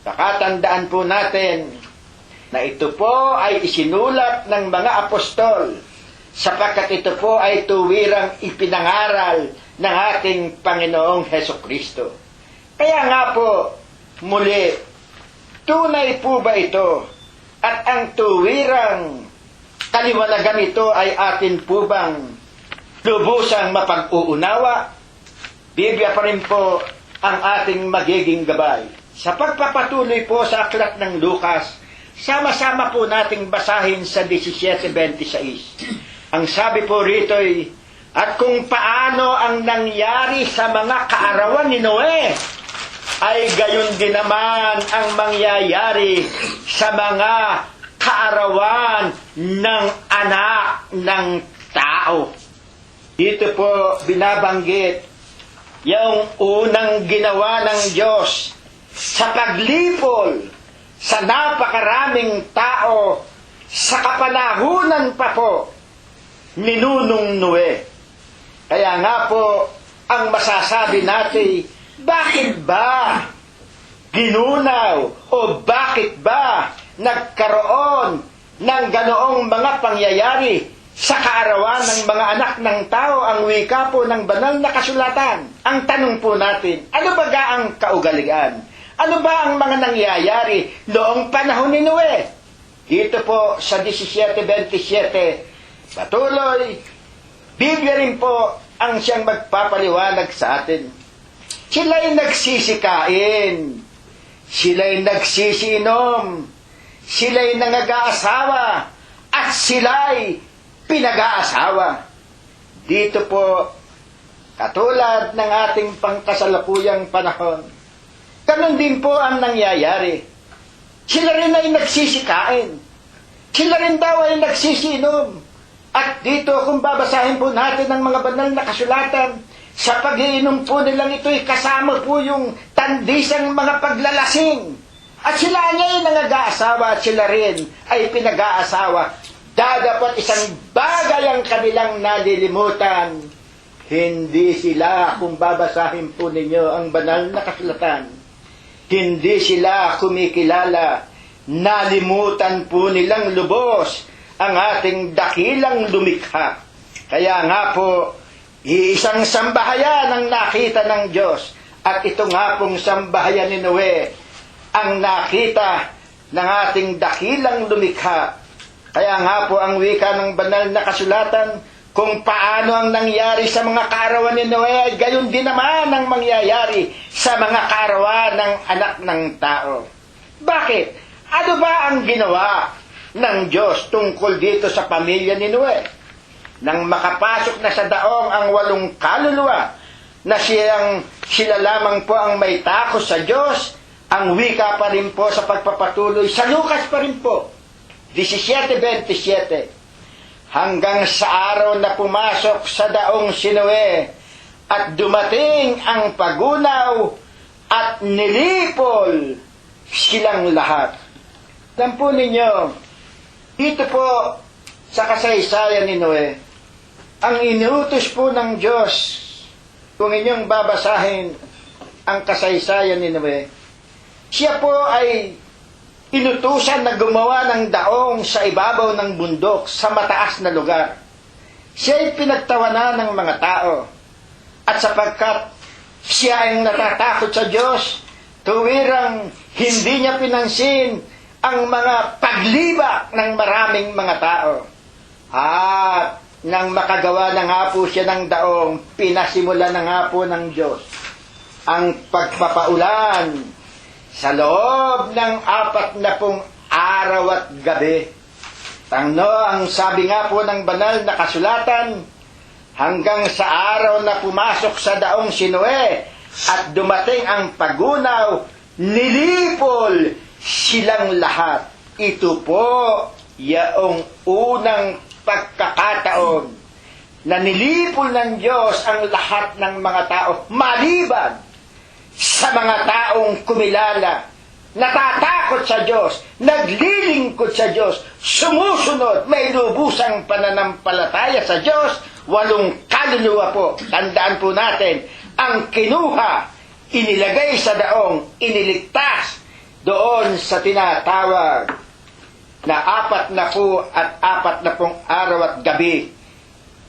Pakatandaan po natin na ito po ay isinulat ng mga apostol sapagkat ito po ay tuwirang ipinangaral ng ating Panginoong Hesukristo. Kaya nga po, muli, tunay po ba ito? At ang tuwirang kaliwanagan ito ay atin po bang lubusang mapag-uunawa? Biblia pa rin po ang ating magiging gabay. Sa pagpapatuloy po sa aklat ng Lucas, Sama-sama po nating basahin sa 17:26. Ang sabi po rito ay, at kung paano ang nangyari sa mga kaarawan ni Noe, ay gayon din naman ang mangyayari sa mga kaarawan ng anak ng tao. Dito po binabanggit yung unang ginawa ng Diyos sa paglipol sa napakaraming tao sa kapanahunan pa po ni Nunong Noe. Kaya nga po ang masasabi natin, bakit ba ginunaw o bakit ba nagkaroon ng ganoong mga pangyayari sa kaarawan ng mga anak ng tao? Ang wika po ng banal na kasulatan. Ang tanong po natin, ano ba ga ang kaugalian? Ano ba ang mga nangyayari noong panahon ni Noe? Dito po sa 17:27, patuloy, Biblia rin po ang siyang magpapaliwanag sa atin. Sila'y nagsisikain, sila'y nagsisiinom, sila'y nangag-aasawa, at sila'y pinag-aasawa. Dito po, katulad ng ating pangkasalukuyang panahon, ganun din po ang nangyayari. Sila rin ay nagsisikain. Sila rin daw ay nagsisinom. At dito, kung babasahin po natin ang mga banal na kasulatan, sa pag-iinom po nilang ito'y kasama po yung tandisang mga paglalasing. At sila ay nangag-aasawa at sila rin ay pinag-aasawa. Dapat isang bagay ang kanilang nalilimutan. Hindi sila, kung babasahin po ninyo ang banal na kasulatan, hindi sila kumikilala. Nalimutan po nilang lubos ang ating dakilang lumikha. Kaya nga po, iisang sambahayan ang nakita ng Diyos. At ito nga pong sambahayan ni Noe ang nakita ng ating dakilang lumikha. Kaya nga po ang wika ng banal na kasulatan, kung paano ang nangyari sa mga kaarawan ni Noe, gayon din naman ang mangyayari sa mga kaarawan ng anak ng tao. Bakit? Ano ba ang ginawa ng Diyos tungkol dito sa pamilya ni Noe? Nang makapasok na sa daong ang 8 kaluluwa, na sila lamang po ang may takot sa Diyos, ang wika pa rin po sa pagpapatuloy sa Lucas pa rin po, 17:27. Hanggang sa araw na pumasok sa daong si Noe at dumating ang pagunaw at nilipol silang lahat. Tampo ninyo, dito po sa kasaysayan ni Noe, ang inuutos po ng Diyos, kung inyong babasahin ang kasaysayan ni Noe, siya po ay inutusan na gumawa ng daong sa ibabaw ng bundok sa mataas na lugar. Siya ay pinagtawanan ng mga tao. At sapagkat siya ay natatakot sa Diyos, tuwirang hindi niya pinansin ang mga paglibak ng maraming mga tao. At nang makagawa na nga po siya ng daong, pinasimula na nga po ng Diyos ang pagpapaulan sa loob ng 40 araw at gabi. Ang sabi nga po ng banal na kasulatan, hanggang sa araw na pumasok sa daong si Noe at dumating ang pagunaw, nilipol silang lahat. Ito po yaong unang pagkakataon na nilipol ng Diyos ang lahat ng mga tao, maliban sa mga taong kumilala, natatakot sa Diyos, naglilingkod sa Diyos, sumusunod, may lubusang pananampalataya sa Diyos. 8 kaluluwa po, tandaan po natin, ang kinuha, inilagay sa daong, iniligtas doon sa tinatawag na 40 araw at gabi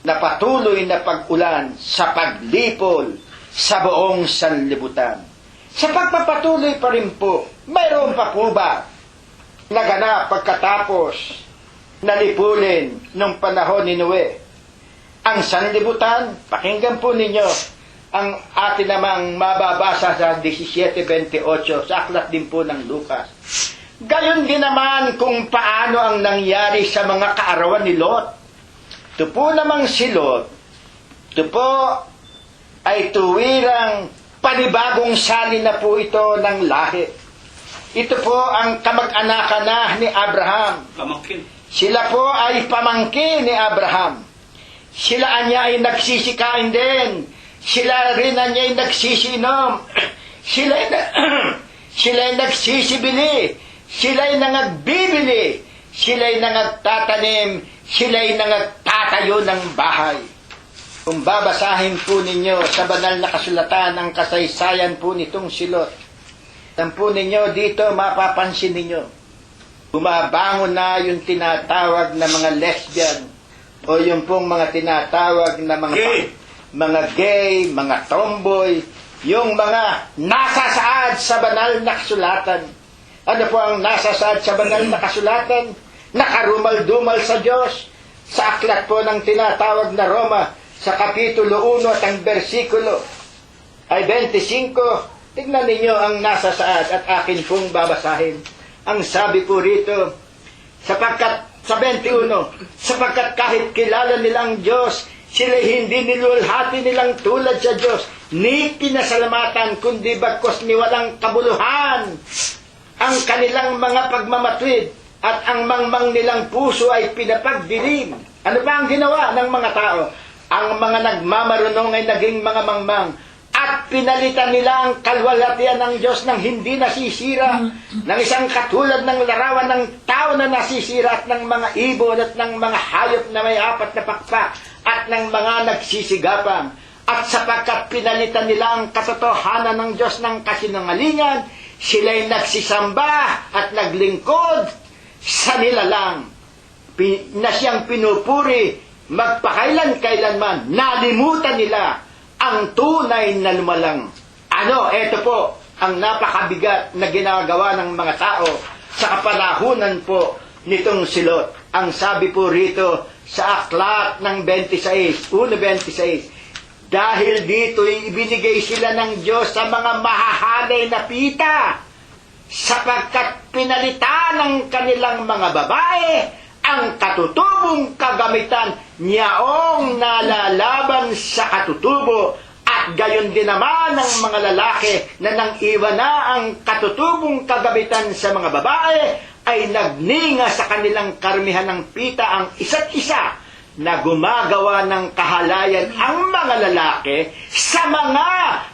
na patuloy na pag-ulan sa paglipol sa buong sanlibutan. Sa pagpapatuloy pa rin po, mayroon pa po ba naganap pagkatapos nalipulin nung panahon ni Noe ang sanlibutan? Pakinggan po ninyo ang atin namang mababasa sa 17:28 sa aklat din po ng Lucas. Gayon din naman kung paano ang nangyari sa mga kaarawan ni Lot. Ito po namang si Lot, ito po ay tuwirang panibagong sali na po ito ng lahi. Ito po ang kamag-anakan na ni Abraham. Pamangkin. Sila po ay pamangkin ni Abraham. Sila niya ay nagsisikain din. Sila rin niya ay nagsisinom. Sila ay nagsisibili. Sila ay nangagbibili. Sila ay nangagtatanim. Sila ay nangagtatayo ng bahay. Kung babasahin po ninyo sa banal na kasulatan ang kasaysayan po nitong si Lot, po ninyo dito mapapansin ninyo, bumabangon na yung tinatawag na mga lesbian o yung pong mga tinatawag na mga gay, mga tomboy, yung mga nasasaad sa banal na kasulatan. Ano po ang nasasaad sa banal na kasulatan? Nakarumal-dumal sa Diyos. Sa aklat po ng tinatawag na Roma, sa Kapitulo 1 at ang versikulo ay 25, tignan ninyo ang nasasaad at akin pong babasahin. Ang sabi po rito, sapagkat, sa 21, sapagkat kahit kilala nilang Diyos, sila hindi nilulhati nilang tulad sa Diyos, ni pinasalamatan, kundi bagkos ni walang kabuluhan ang kanilang mga pagmamatwid, at ang mangmang nilang puso ay pinapagdilim. Ano pa ang ginawa ng mga tao? Ang mga nagmamarunong ay naging mga mangmang, at pinalitan nila ang kalwalhatian ng Diyos ng hindi nasisira, ng isang katulad ng larawan ng tao na nasisira, at ng mga ibon at ng mga hayop na may 4 na pakpak, at ng mga nagsisigapang. At sapagkat pinalitan nila ang katotohanan ng Diyos ng kasinungalingan, sila'y nagsisamba at naglingkod sa nilalang na siyang pinupuri magpakailan-kailanman. Nalimutan nila ang tunay na lumalang. Ito po ang napakabigat na ginagawa ng mga tao sa kapanahunan po nitong si Lot. Ang sabi po rito sa aklat ng 1:26, dahil dito ibinigay sila ng Diyos sa mga mahahalay na pita, sapagkat pinalitan ng kanilang mga babae ang katutubong kagamitan niyaong nalalaban sa katutubo, at gayon din naman ang mga lalaki na nang iwan na ang katutubong kagamitan sa mga babae ay nagninga sa kanilang karamihan ng pita ang isa't isa, na gumagawa ng kahalayan ang mga lalaki sa mga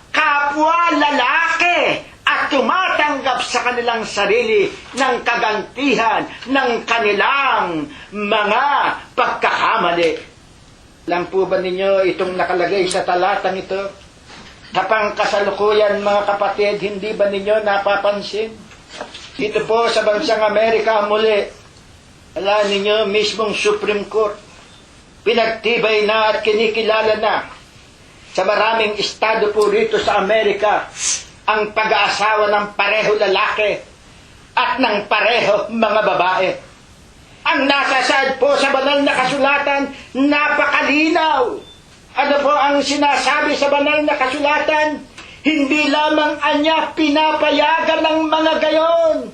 kapwa lalaki at tumatanggap sa kanilang sarili ng kagantihan ng kanilang mga pagkakamali. Alam po ba ninyo itong nakalagay sa talatang ito? Kapang kasalukuyan, mga kapatid, hindi ba ninyo napapansin? Dito po sa bansang Amerika muli, alam ninyo, mismong Supreme Court, pinagtibay na at kinikilala na sa maraming estado po rito sa Amerika ang pag-aasawa ng pareho lalaki at ng pareho mga babae. Ang nasasaad po sa banal na kasulatan, napakalinaw. Ano po ang sinasabi sa banal na kasulatan? Hindi lamang anya pinapayagan ng mga gayon,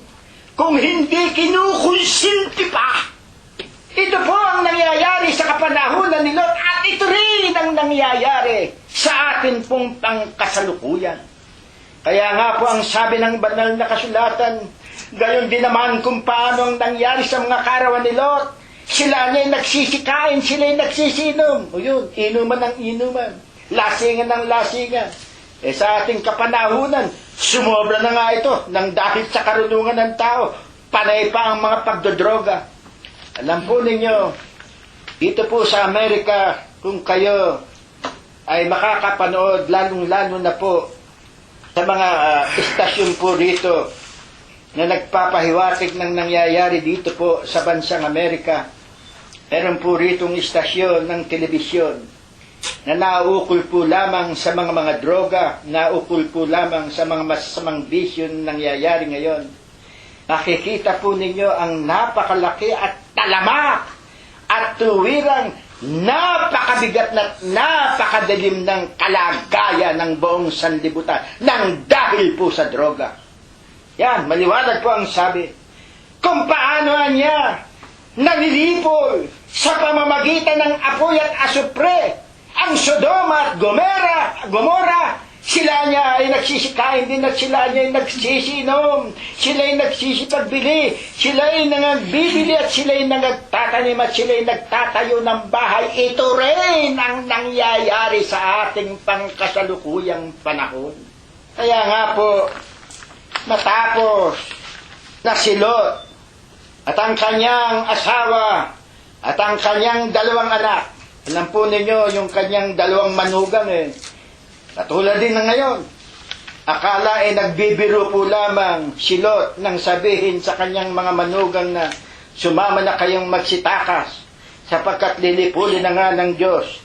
kung hindi kinukonsinti pa. Ito po ang nangyayari sa kapanahunan ni Lot, at ito rin ang nangyayari sa atin pong pangkasalukuyan. Kaya nga po ang sabi ng banal na kasulatan, gayon din naman kung paano ang nangyari sa mga kaarawan ni Lot. Sila niya'y nagsisikain, sila'y nagsisinom. O yun, inuman ng inuman, lasingan ng lasingan. Sa ating kapanahunan, sumobra na nga ito nang dahil sa karunungan ng tao, panay pa ang mga pagdodroga. Alam po ninyo, dito po sa Amerika, kung kayo ay makakapanood, lalong-lalo na po sa mga istasyon po rito na nagpapahiwatig ng nangyayari dito po sa bansang Amerika. Meron po ritong istasyon ng telebisyon na nauukol po lamang sa mga droga, nauukol po lamang sa mga masasamang bisyo na nangyayari ngayon. Makikita po ninyo ang napakalaki at talamak at tuwirang napakabigat na napakadilim ng kalagayan ng buong sanlibutan nang dahil po sa droga. Yan, maliwanag po ang sabi. kung paano niya nalilipol sa pamamagitan ng apoy at asupre ang Sodoma at Gomora. Sila niya ay nagsisikain din at sila niya ay nagsisinom. Sila ay nagsisipagbili. Sila ay nangagbibili at sila ay nagtatanim at sila ay nagtatayo ng bahay. Ito rin ang nangyayari sa ating pangkasalukuyang panahon. Kaya nga po, matapos na si Lot at ang kanyang asawa at ang kanyang dalawang anak, alam po ninyo yung kanyang dalawang manugang katulad din na ngayon, akala nagbibiro po lamang si Lot nang sabihin sa kanyang mga manugang na sumama na kayong magsitakas sapagkat lilipulin na nga ng Diyos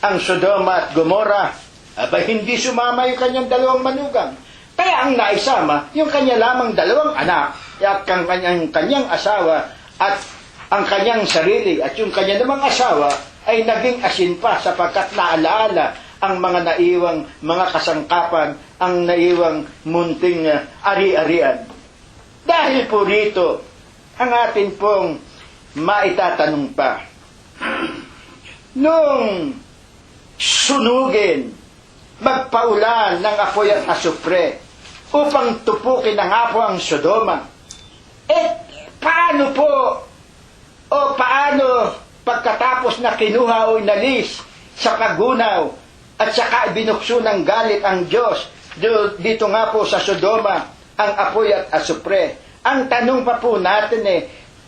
ang Sodoma at Gomora. Aba, hindi sumama yung kanyang dalawang manugang. Kaya ang naisama, yung kanya lamang dalawang anak at ang kanyang asawa at ang kanyang sarili at yung kanya namang asawa ay naging asin pa sapagkat naalaala ang mga naiwang mga kasangkapan, ang naiwang munting ari-arian. Dahil po rito, ang atin pong maitatanong pa, nung sunugin, magpaulan ng apoy at asupre upang tupukin na nga po ang Sodoma, paano po o paano pagkatapos na kinuha o inalis sa pagunaw at saka ibinukso ng galit ang Diyos dito nga po sa Sodoma ang apoy at asupre? Ang tanong pa po natin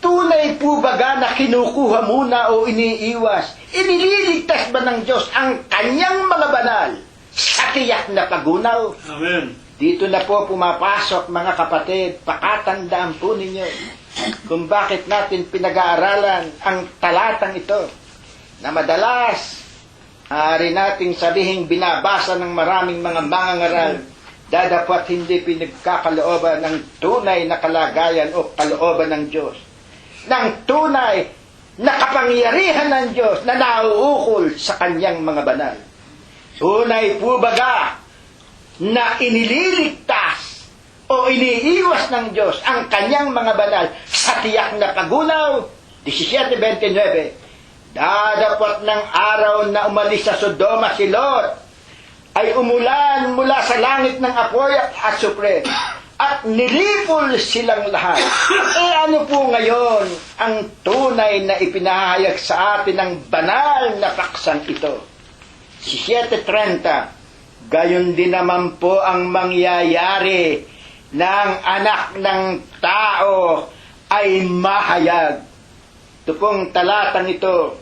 tunay po baga na kinukuha muna o iniiwas? Inililigtas ba ng Diyos ang kanyang mga banal sa tiyak na pagunaw? Amen. Dito na po pumapasok mga kapatid, pakatandaan po ninyo kung bakit natin pinag-aaralan ang talatang ito na madalas ari nating sabihin binabasa ng maraming mga mangangaral dadapot hindi pinagkakalooban ng tunay na kalagayan o kalooban ng Diyos, ng tunay na kapangyarihan ng Diyos na nauukol sa kanyang mga banal. Tunay po baga na inililigtas o iniiwas ng Diyos ang kanyang mga banal sa tiyak na pagunaw? 17:29, dadapot ng araw na umalis sa Sodoma si Lot, ay umulan mula sa langit ng apoy at asupre, at nilipol silang lahat. Ano po ngayon ang tunay na ipinahayag sa atin ng banal na paksang ito? 17:30, gayon din naman po ang mangyayari ng anak ng tao ay mahayag. Ito pong talatang ito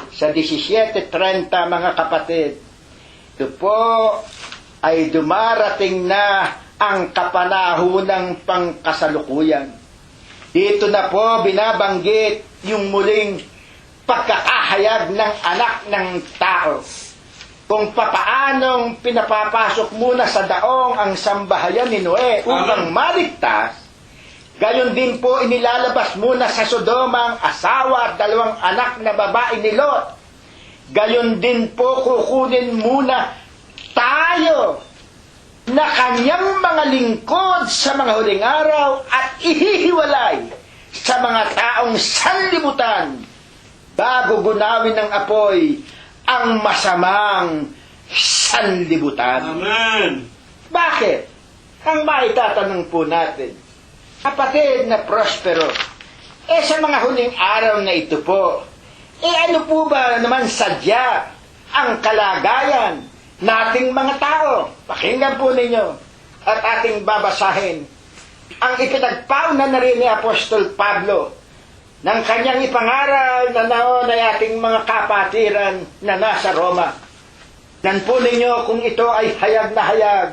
sa 17:30 mga kapatid, ito po ay dumarating na ang kapanahunang pangkasalukuyan. Dito na po binabanggit yung muling pagkakahayag ng anak ng tao. Kung papaanong pinapapasok muna sa daong ang sambahayan ni Noe upang maligtas, gayon din po inilalabas muna sa Sodoma ang asawa at dalawang anak na babae ni Lot. Gayon din po kukunin muna tayo na kanyang mga lingkod sa mga huling araw at ihihiwalay sa mga taong sanlibutan bago gunawin ng apoy ang masamang sanlibutan. Amen. Bakit? Ang maitatanong po natin, kapatid na Prospero, sa mga huling araw na ito po, ano po ba naman sadya ang kalagayan nating mga tao? Pakinggan po ninyo at ating babasahin ang ipinagpauna na rin ni Apostol Pablo ng kanyang ipangaral na naon ay ating mga kapatiran na nasa Roma. Nan po ninyo kung ito ay hayag na hayag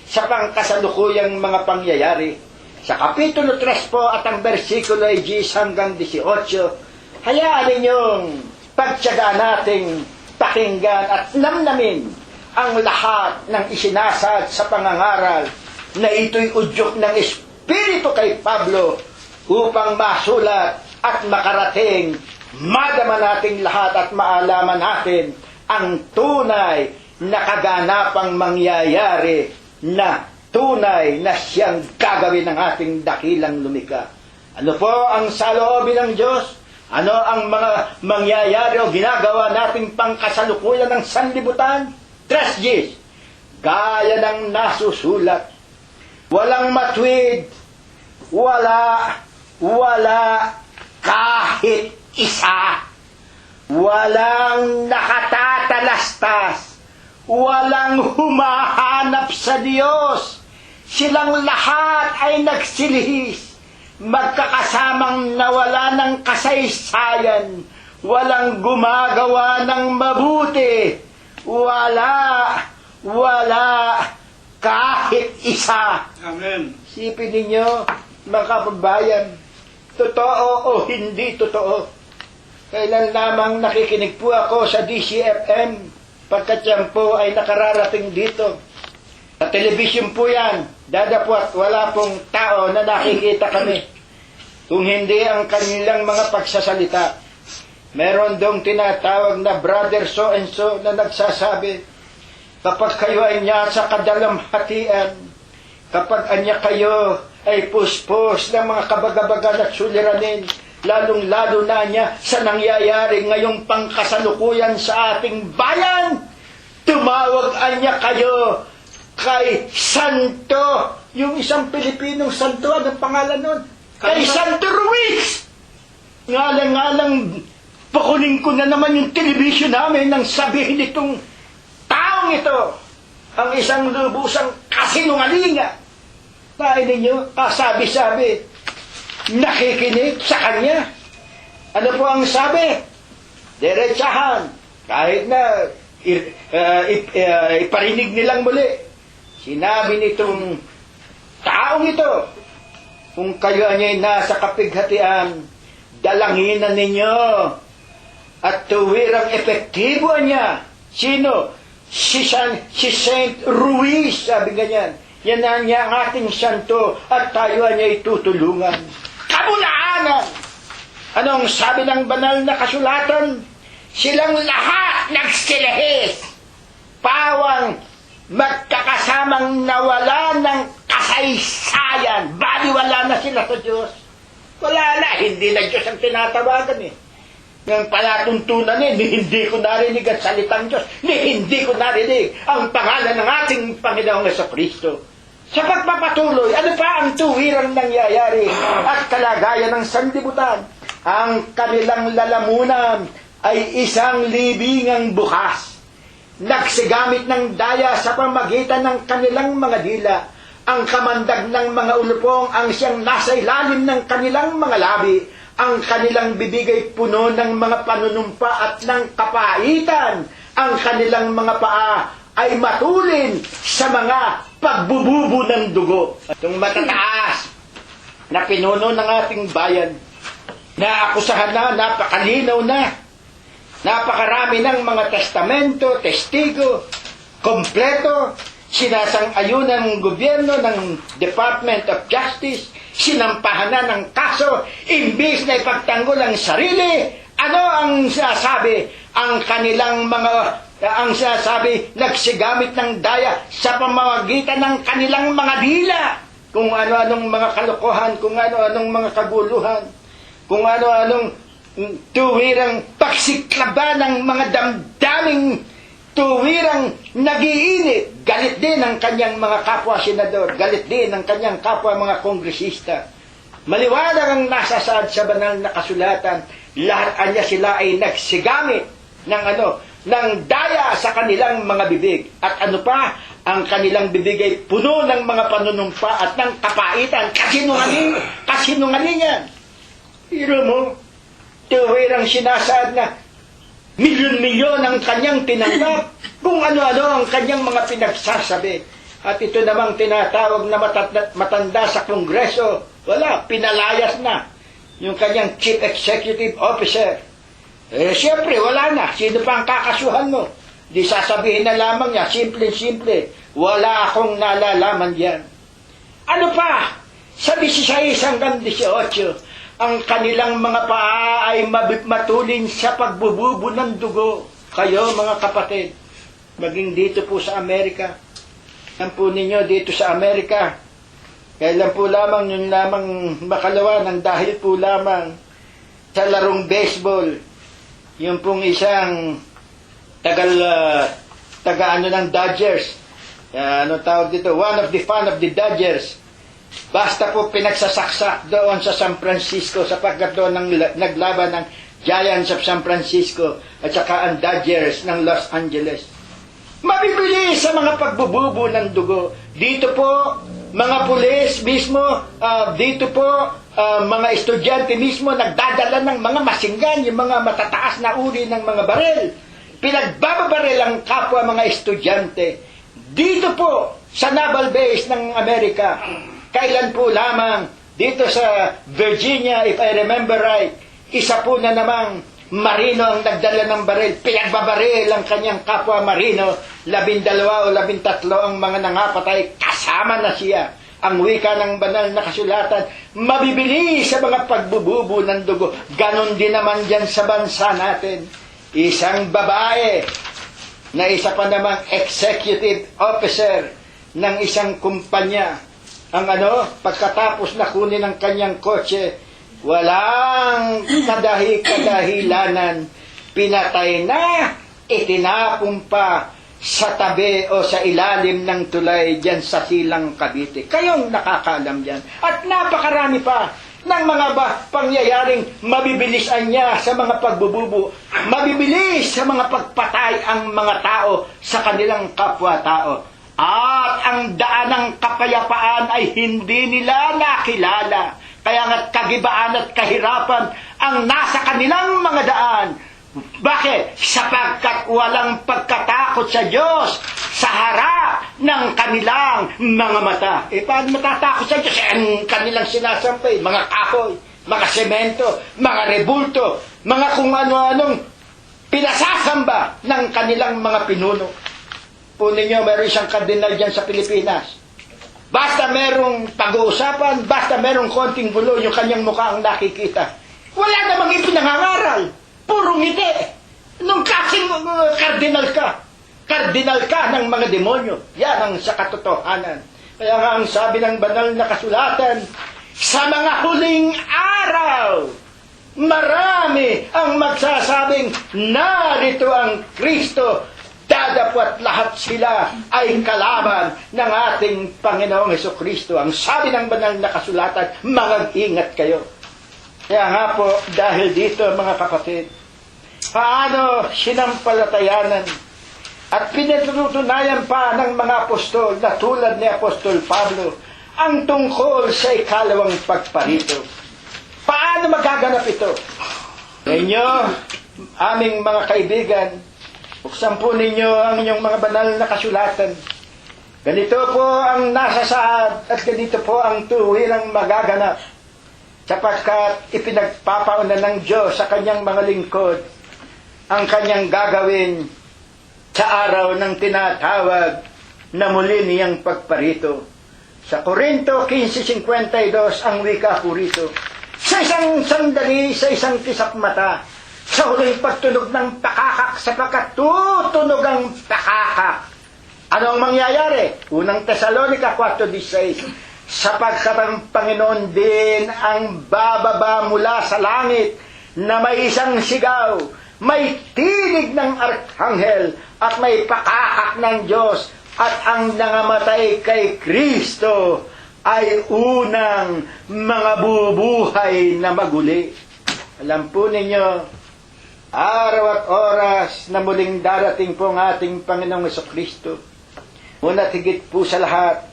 sa pangkasalukuyang mga pangyayari. Sa Kapitulo 3 po at ang versikulo ay 10 hanggang 18, hayaan ninyong pagtiyagaan nating pakinggan at namnamin ang lahat ng isinasad sa pangangaral na ito'y udyok ng Espiritu kay Pablo upang masulat at makarating, madama nating lahat at maalaman natin ang tunay na kaganapang mangyayari na tunay na siyang gagawin ng ating dakilang lumika. Ano po ang saloobin ng Diyos? Ano ang mga mangyayari o ginagawa nating pangkasalukuyan ng sanlibutan? 3 Gs. Gaya ng nasusulat. Walang matwid. Wala kahit isa. Walang nakatatalastas. Walang humahanap sa Diyos. Silang lahat ay nagsilihis. Magkakasamang nawala ng kasaysayan. Walang gumagawa ng mabuti. Wala kahit isa. Amen. Sipin ninyo, mga kababayan, totoo o hindi totoo. Kailan lamang nakikinig po ako sa DCFM, pagkat yan po ay nakararating dito. Sa telebisyon po yan, dadapot, wala pong tao na nakikita kami. Kung hindi ang kanilang mga pagsasalita. Meron dong tinatawag na brother so and so na nagsasabi, kapag kayo ay niya sa kadalamhatian, kapag anya kayo ay puspos ng mga kabagabagan at suliranin, lalong-lalo na niya sa nangyayari ngayong pangkasalukuyan sa ating bayan, tumawag anya kayo kay Santo, yung isang Pilipinong santo, anong pangalan nun? Kay Santo Ruiz! Ngalang-ngalang, pakunin ko na naman yung television namin nang sabihin itong taong ito, ang isang lubusang kasinungalinga. Tayo ninyo, kasabi-sabi, nakikinig sa kanya. Ano po ang sabi? Diretsahan, kahit na iparinig nilang muli. Sinabi nitong taong ito, kung kayo ay nasa kapighatian, dalanginan ninyo at tuwirang epektibo niya. Sino? Si Saint Ruiz, sabi ganyan. Yan na niya ang ating santo at tayo niya itutulungan. Kabulaanan! Anong sabi ng banal na kasulatan? Silang lahat nagsilihis. Pawang magkakasamang nawala ng kasaysayan. Baliwala na sila sa Diyos. Wala na, hindi na Diyos ang tinatawagan eh. Ng palatuntunan eh, ni hindi ko narinig ang salitang Diyos, ni hindi ko narinig ang pangalan ng ating Panginoong Jesucristo. Sa pagpapatuloy, ano pa ang tuwirang nangyayari at kalagayan ng sanlibutan? Ang kanilang lalamunan ay isang libingang bukas. Nagsigamit ng daya sa pamagitan ng kanilang mga dila. Ang kamandag ng mga ulupong ang siyang nasa ilalim ng kanilang mga labi. Ang kanilang bibigay puno ng mga panunumpa at ng kapaitan. Ang kanilang mga paa ay matulin sa mga pagbububo ng dugo. Itong matataas na pinuno ng ating bayan, naakusahan na, napakalinaw na. Napakarami ng mga testamento, testigo, kompleto, sinasang-ayunan ng gobyerno ng Department of Justice, sinampahan na ng kaso, imbis na ipagtanggol ang sarili. Ano ang sinasabi? Ang kanilang ang sinasabi, nagsigamit ng daya sa pamamagitan ng kanilang mga dila. Kung ano-anong mga kalokohan, kung ano-anong mga kaguluhan, kung ano-anong tuwirang pagsiklaban ng mga damdaming tuwirang nagiinit. Galit din ang kanyang mga kapwa-senador, galit din ang kanyang kapwa mga kongresista. Maliwanag ang nasasaad sa banal na kasulatan, lahat anya sila ay nagsigamit ng daya sa kanilang mga bibig. At ano pa, ang kanilang bibig ay puno ng mga panunumpa at ng kapaitan, kasinungalingan. Pero mo, tuwirang sinasaad na milyon-milyon ang kanyang tinanggap, kung ano-ano ang kanyang mga pinagsasabi. At ito namang tinatawag na matanda sa Kongreso, wala, pinalayas na yung kanyang Chief Executive Officer. Siyempre, wala na. Sino pa ang kakasuhan mo? Di sasabihin na lamang niya, simple-simple, wala akong nalalaman yan. Ano pa? Sa 16 hanggang 18, ang kanilang mga paa ay matulin sa pagbububo ng dugo. Kayo mga kapatid, maging dito po sa Amerika, yan po ninyo dito sa Amerika, Kailan po lamang yun lamang makalawa ng dahil po lamang sa larong baseball, yung pong isang taga ano ng Dodgers, ano tawag dito, one of the fan of the Dodgers, basta po pinagsasaksak doon sa San Francisco sapagkat doon naglaban ng Giants of San Francisco at saka ang Dodgers ng Los Angeles. Mabibili sa mga pagbububo ng dugo. Dito po, mga pulis mismo, dito po, mga estudyante mismo nagdadala ng mga masinggan, yung mga matataas na uri ng mga baril. Pinagbababaril ang kapwa mga estudyante. Dito po, sa Naval Base ng Amerika, kailan po lamang, dito sa Virginia, if I remember right, isa po na namang marino ang nagdala ng baril. Pinagbabaril ang kanyang kapwa marino. 12 o 13 ang mga nangapatay. Kasama na siya. Ang wika ng banal na kasulatan, mabibili sa mga pagbububo ng dugo. Ganon din naman dyan sa bansa natin. Isang babae na isa pa namang executive officer ng isang kumpanya. Ang pagkatapos na kunin ang kanyang kotse, walang kadahi-kadahilanan, pinatay na, itinapon pa sa tabi o sa ilalim ng tulay dyan sa Silang Cavite. Kayong nakakaalam dyan. At napakarami pa ng mga pangyayaring mabibilisan niya sa mga pagbububo, mabibilis sa mga pagpatay ang mga tao sa kanilang kapwa-tao. At ang daan ng kapayapaan ay hindi nila nakilala. Kaya nga't kagibaan at kahirapan ang nasa kanilang mga daan. Bakit? Sapagkat walang pagkatakot sa Diyos sa harap ng kanilang mga mata. Paano matatakot sa Diyos? Ang kanilang sinasampay, mga kahoy, mga semento, mga rebulto, mga kung ano-anong pinasasamba ng kanilang mga pinuno. Punin nyo, meron isang kardinal dyan sa Pilipinas. Basta merong pag-uusapan, basta merong konting gulo, yung kanyang mukha ang nakikita. Wala namang ipinangangaral. Puro ngiti. Nung kasing kardinal ka ng mga demonyo. Yan ang sa katotohanan. Kaya nga ang sabi ng banal na kasulatan, sa mga huling araw, marami ang magsasabing, narito ang Kristo, dadapwat lahat sila ay kalaban ng ating Panginoong Hesukristo. Ang sabi ng banal na kasulatan, mag-ingat kayo. Kaya nga po, dahil dito mga kapatid, paano sinampalatayanan at pinatutunayan pa ng mga apostol na tulad ni Apostol Pablo ang tungkol sa ikalawang pagparito. Paano magaganap ito? Inyo, aming mga kaibigan, buksan po ninyo ang inyong mga banal na kasulatan. Ganito po ang nasa saad at ganito po ang tuwirang magaganap sapagkat ipinagpapauna ng Diyos sa kanyang mga lingkod ang kanyang gagawin sa araw ng tinatawag na muli niyang pagparito. Sa Korinto 15:52 ang wika po rito. Sa isang sandali, sa isang tisap mata, sa huling pagtunog ng pakakak, sapagkat tutunog ang pakakak. Ano ang mangyayari? Unang Tesalonica 4:16, sapagkat ang Panginoon din ang bababa mula sa langit na may isang sigaw, may tinig ng arkanghel at may pakakak ng Diyos, at ang nangamatay kay Kristo ay unang mga bubuhay na maguli. Alam po ninyo, araw at oras na muling darating po ang ating Panginoong Hesukristo. Una higit po sa lahat,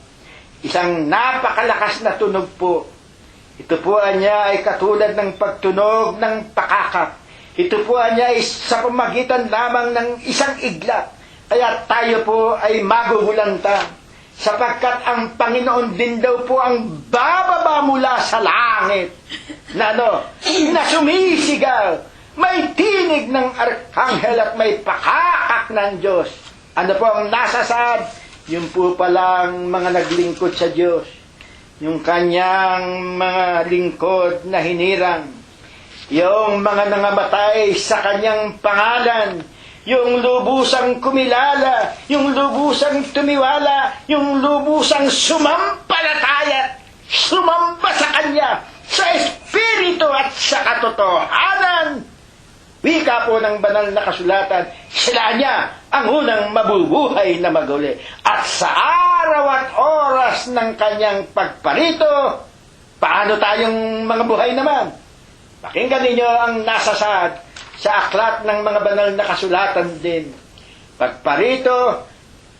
isang napakalakas na tunog po. Ito po niya ay katulad ng pagtunog ng pakakak. Ito po niya ay sa pamagitan lamang ng isang iglap. Kaya tayo po ay magugulanta. Sapagkat ang Panginoon din daw po ang bababa mula sa langit. Na na sumisigaw. May tinig ng arkanghel at may pakakak ng Diyos. Ano po ang nasa saad? Yung po palang mga naglingkod sa Diyos. Yung kanyang mga lingkod na hinirang. Yung mga nangamatay sa kanyang pangalan. Yung lubusang kumilala. Yung lubusang tumiwala. Yung lubusang sumampalataya katotohanan. Wika po ng banal na kasulatan, sila niya ang unang mabubuhay na maguli. At sa araw at oras ng kanyang pagparito, paano tayong mga buhay naman? Pakinggan ninyo ang nasasaad sa aklat ng mga banal na kasulatan din. Pagparito,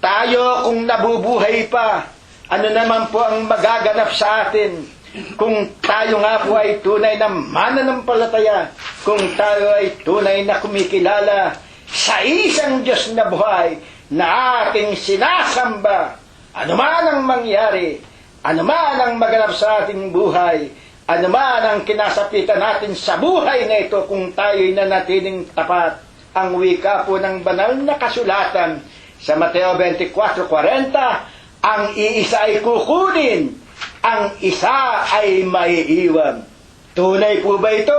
tayo kung nabubuhay pa, ano naman po ang magaganap sa atin? Kung tayo nga po ay tunay na mananampalataya, kung tayo ay tunay na kumikilala sa isang Diyos na buhay na ating sinasamba, ano man ang mangyari, ano man ang maganap sa ating buhay, ano man ang kinasapitan natin sa buhay na ito, kung tayo'y nanatiling tapat, ang wika po ng banal na kasulatan sa Mateo 24:40, ang iisa ay kukunin, ang isa ay maiiwan. Tunay po ba ito?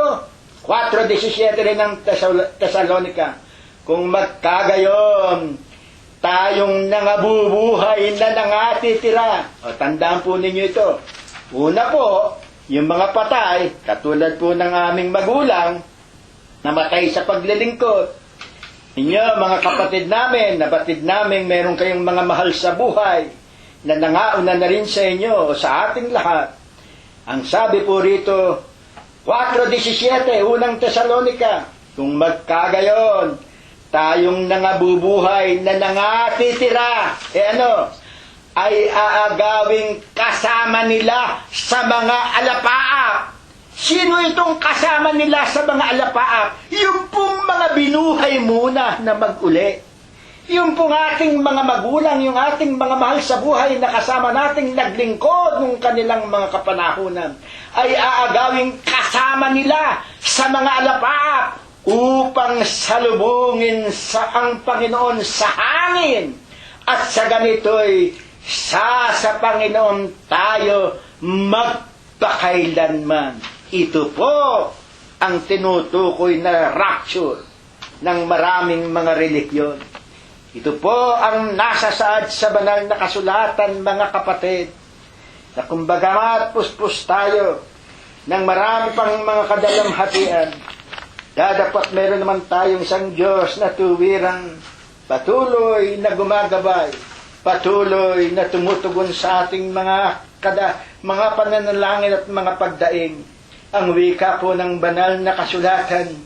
4:17 rin ng Tesalonica. Kung magkagayon, tayong nangabubuhay na nangatitira. O, tandaan po ninyo ito. Una po, yung mga patay, katulad po ng aming magulang, namatay sa paglilingkod. Inyo, mga kapatid namin, nabatid namin, meron kayong mga mahal sa buhay, na nangauna na rin sa inyo o sa ating lahat. Ang sabi po rito, 4:17, unang Tesalonica, kung magkagayon, tayong nangabubuhay na nangatitira, ay aagawing kasama nila sa mga alapaap. Sino itong kasama nila sa mga alapaap? Yung pong mga binuhay muna na mag-uli. Yung pong ating mga magulang, yung ating mga mahal sa buhay na kasama nating naglingkod ng kanilang mga kapanahunan, ay aagawing kasama nila sa mga alapaap upang salubungin sa ang Panginoon sa hangin. At sa ganito'y sa Panginoon tayo magpakailanman. Ito po ang tinutukoy na rapture ng maraming mga relihiyon. Ito po ang nasasaad sa banal na kasulatan, mga kapatid, na kumbaga puspos tayo ng marami pang mga kadalamhatian, dapat meron naman tayong isang Diyos na tuwirang patuloy na gumagabay, patuloy na tumutugon sa ating mga pananalangin at mga pagdaing. Ang wika po ng banal na kasulatan,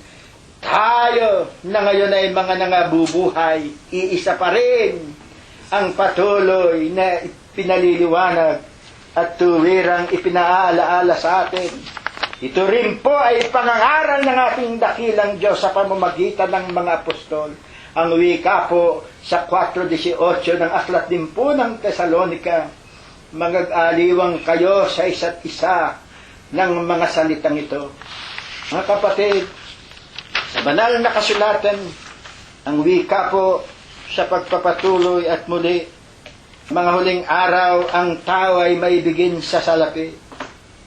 tayo na ngayon ay mga nangabubuhay, iisa pa rin ang patuloy na pinaliliwanag at tuwirang ipinaalaala sa atin. Ito rin po ay pangangaral ng ating dakilang Diyos sa pamamagitan ng mga apostol. Ang wika po sa 4:18 ng aklat din po ng Tesalonica, mag-aliwang kayo sa isa't isa ng mga salitang ito. Mga kapatid, sa banal na kasulatan, ang wika po sa pagpapatuloy at muli, mga huling araw, ang tao ay maibigin sa salapi.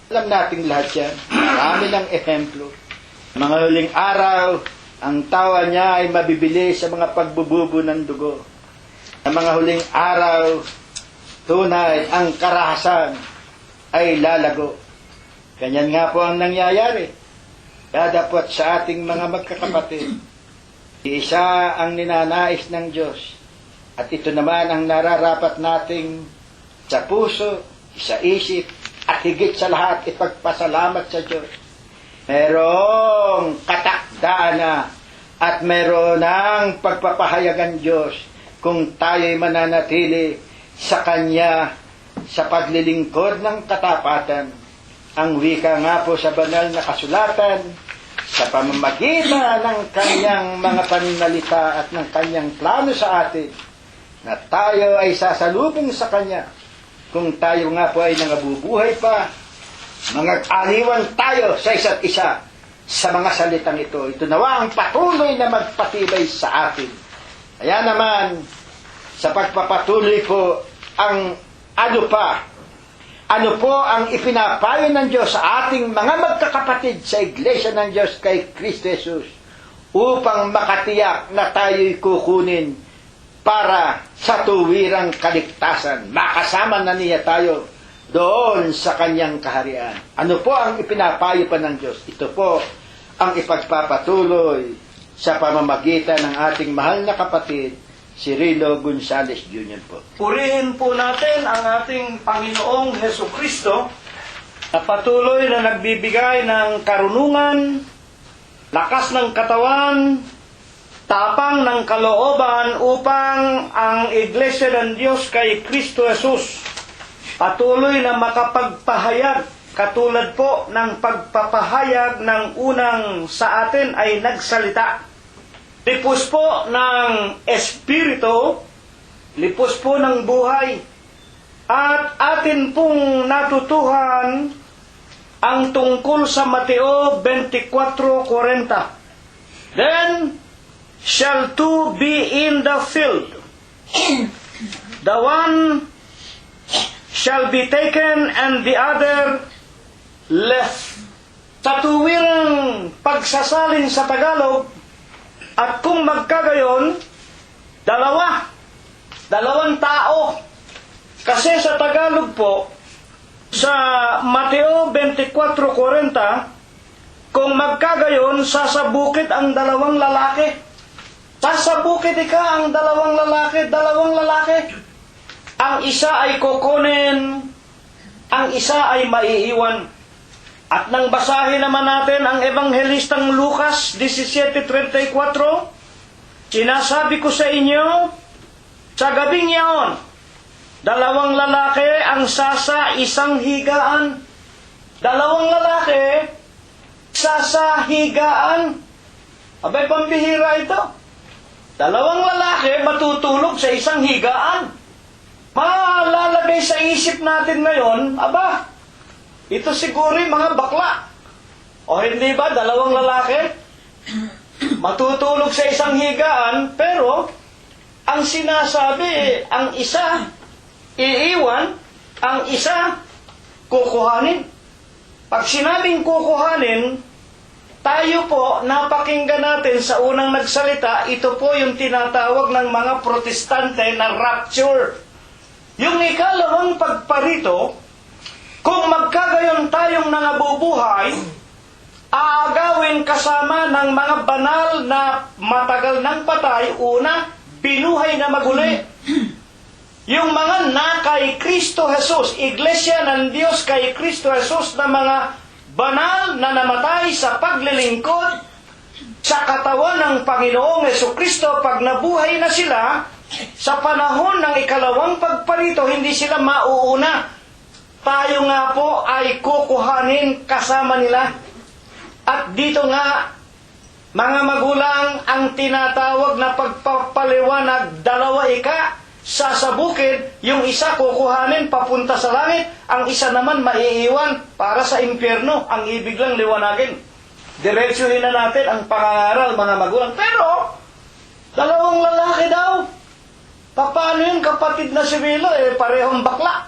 Alam nating lahat yan. Marami ng ehemplo. Mga huling araw, ang tawa niya ay mabibili sa mga pagbububo ng dugo. Sa mga huling araw, tunay, ang karahasan ay lalago. Ganyan nga po ang nangyayari. Dapat sa ating mga magkakapatid, isa ang ninanais ng Diyos. At ito naman ang nararapat nating sa puso, sa isip, at higit sa lahat ipagpasalamat sa Diyos. Merong katakdaan na at meron ng pagpapahayagan Diyos kung tayo'y mananatili sa Kanya sa paglilingkod ng katapatan. Ang wika nga po sa banal na kasulatan, sa pamamagitan ng Kanyang mga pananalita at ng Kanyang plano sa atin, na tayo ay sasalubong sa Kanya. Kung tayo nga po ay nangabubuhay pa, mag-aliwan tayo sa isa't isa sa mga salitang ito. Ito nawa ang patuloy na magpatibay sa atin. Kaya naman, sa pagpapatuloy po, ano po ang ipinapayo ng Diyos sa ating mga magkakapatid sa Iglesia ng Diyos kay Kristo Jesus upang makatiyak na tayo'y kukunin para sa tuwirang kaligtasan. Makasama na niya tayo doon sa Kanyang kaharian. Ano po ang ipinapayo pa ng Diyos? Ito po ang ipagpapatuloy sa pamamagitan ng ating mahal na kapatid, si Rino Gonzales Jr. po. Purihin po natin ang ating Panginoong Heso Kristo na patuloy na nagbibigay ng karunungan, lakas ng katawan, tapang ng kalooban upang ang Iglesia ng Diyos kay Kristo Jesus patuloy na makapagpahayag katulad po ng pagpapahayag ng unang sa atin ay nagsalita. Lipos po ng Espiritu, lipos po ng buhay, at atin pong natutuhan ang tungkol sa Mateo 24:40. Then shall two be in the field, the one shall be taken and the other left. Sa tuwirang pagsasalin sa Tagalog, at kung magkagayon, dalawang tao. Kasi sa Tagalog po, sa Mateo 24:40, kung magkagayon, sasabukit ang dalawang lalaki. Sasabukit ang dalawang lalaki. Ang isa ay kukunin, ang isa ay maiiwan. At nang basahin naman natin ang Ebanghelistang Lucas 17:34, sinasabi ko sa inyo, sa gabing yaon, dalawang lalaki ang sasa isang higaan. Dalawang lalaki, sasa higaan. Abay, pambihira ito. Dalawang lalaki matutulog sa isang higaan. Malalagay sa isip natin ngayon, aba, ito siguro mga bakla. O hindi ba, dalawang lalaki matutulog sa isang higaan, pero ang sinasabi, ang isa iiwan, ang isa kukuhanin. Pag sinabing kukuhanin, tayo po, napakinggan natin sa unang nagsalita, ito po yung tinatawag ng mga protestante na rapture. Yung ikalawang pagparito, kung magkagayon tayong nangabubuhay, aagawin kasama ng mga banal na matagal ng patay, una, binuhay na maguli. Yung mga na kay Kristo Jesus, Iglesia ng Diyos kay Kristo Jesus na mga banal na namatay sa paglilingkod sa katawan ng Panginoong Jesucristo, pag nabuhay na sila, sa panahon ng ikalawang pagparito, hindi sila mauuna. Tayo nga po ay kukuhanin kasama nila. At dito nga, mga magulang, ang tinatawag na pagpapaliwanag, dalawa sasabukid, yung isa kukuhanin papunta sa langit, ang isa naman maiiwan para sa impyerno. Ang ibig lang liwanagin. Diretsuhin na natin ang pangangaral, mga magulang. Pero, dalawang lalaki daw. Paano yung kapatid na si Milo, parehong bakla?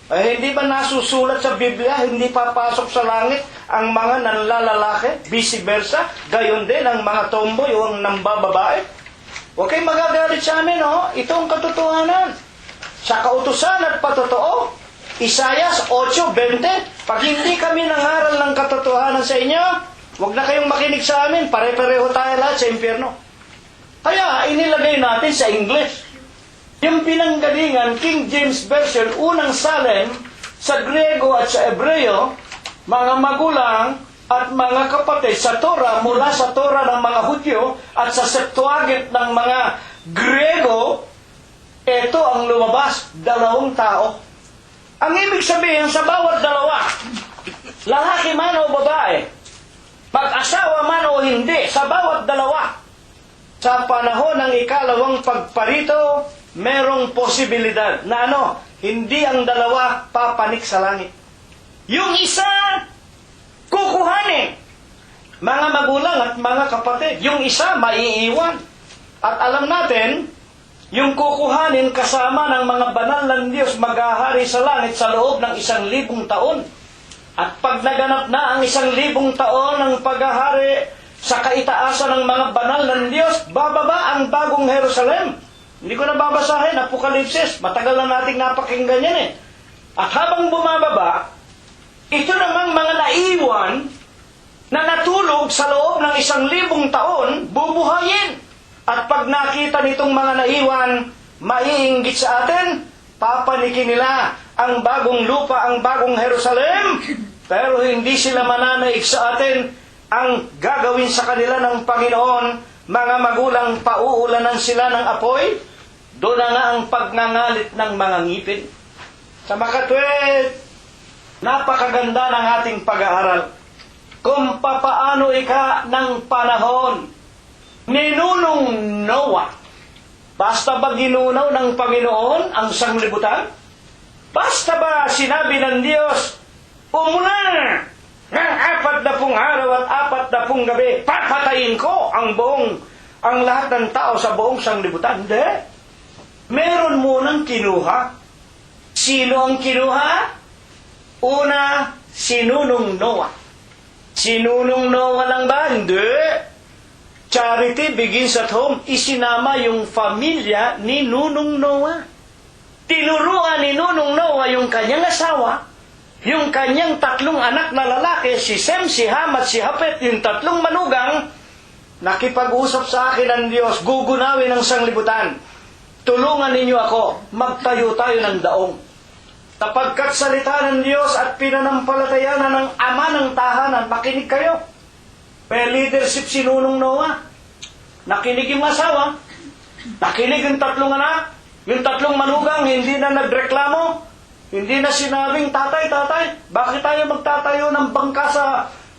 Hindi ba nasusulat sa Biblia, hindi papasok sa langit ang mga nanlalalaki, vice versa, gayon din ang mga tomboy o ang nambababae? Huwag kayong magagalit sa amin, ito ang katotohanan. Sa kautusan at patotoo, Isaias 8:20, pag hindi kami nangaral ng katotohanan sa inyo, huwag na kayong makinig sa amin, pare-pareho tayo lahat sa impyerno. Kaya inilagay natin sa English. Yung pinanggalingan, King James Version, unang salin, sa Grego at sa Hebreo, mga magulang at mga kapatid, sa Torah, mula sa Torah ng mga Hudyo, at sa Septuagint ng mga Grego, ito ang lumabas, dalawang tao. Ang ibig sabihin, sa bawat dalawa, lalaki man o babae, mag-asawa man o hindi, sa bawat dalawa, sa panahon ng ikalawang pagparito, merong posibilidad na hindi ang dalawa papanik sa langit. Yung isa, kukuhanin. Mga magulang at mga kapatid, yung isa maiiwan. At alam natin, yung kukuhanin kasama ng mga banal ng Diyos maghahari sa langit sa loob ng 1,000 taon. At pag naganap na ang 1,000 taon ng paghahari sa kaitaasan ng mga banal ng Diyos, bababa ang bagong Jerusalem. Hindi ko na babasahin, Apokalipsis. Matagal na nating napakinggan yan At habang bumababa, ito namang mga naiwan na natulog sa loob ng 1,000 taon, bubuhayin. At pag nakita nitong mga naiwan, maiinggit sa atin, papanikin nila ang bagong lupa, ang bagong Jerusalem, pero hindi sila mananaig sa atin. Ang gagawin sa kanila ng Panginoon, mga magulang, pauulanan sila ng apoy, doon na nga ang pagngangalit ng mga ngipin. Sa makatwid, napakaganda ng ating pag-aaral kung papaano ika ng panahon ni Nunong Noah. Basta ba ginunaw ng Panginoon ang sanglibutan? Basta ba sinabi ng Diyos, umulan ng 40 araw at 40 gabi, papatayin ko ang lahat ng tao sa buong sanglibutan? Hindi. Meron munang kinuha. Sino ang kinuha? Una, si Nunong Noah. Si Nunong Noah lang ba? Hindi. Charity begins at home. Isinama yung pamilya ni Nunong Noah. Tinuruan ni Nunong Noah yung kanyang asawa, yung kanyang 3 anak na lalaki, si Sem, si Ham at si Hapet, yung 3 manugang. Nakipag-usap sa akin ng Diyos, gugunawin ang sanglibutan. Tulungan ninyo ako, magtayo tayo ng daong. Kapagkat salita ng Diyos at pinanampalatayanan ng ama ng tahanan, makinig kayo. May leadership si Nunong Noah. Nakinig yung asawa. Nakinig yung 3 anak. Yung 3 manugang, hindi na nagreklamo. Hindi na sinabing, tatay, bakit tayo magtatayo ng bangka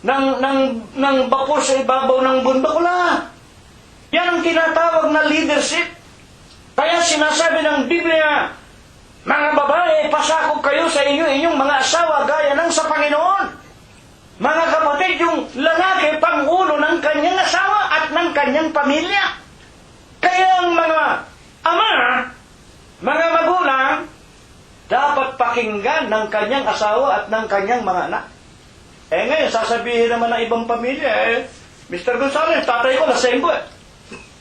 ng bapor sa ibabaw ng bundok? Wala. Yan ang tinatawag na leadership. Kaya sinasabi ng Biblia, mga babae, pasakop kayo sa inyong mga asawa gaya ng sa Panginoon. Mga kapatid, yung lalaki, pangulo ng kanyang asawa at ng kanyang pamilya. Kaya ang mga ama, mga magulang, dapat pakinggan ng kanyang asawa at ng kanyang mga anak. Ngayon, sasabihin naman ng ibang pamilya, Mr. Gonzales, tatay ko lasenggo eh.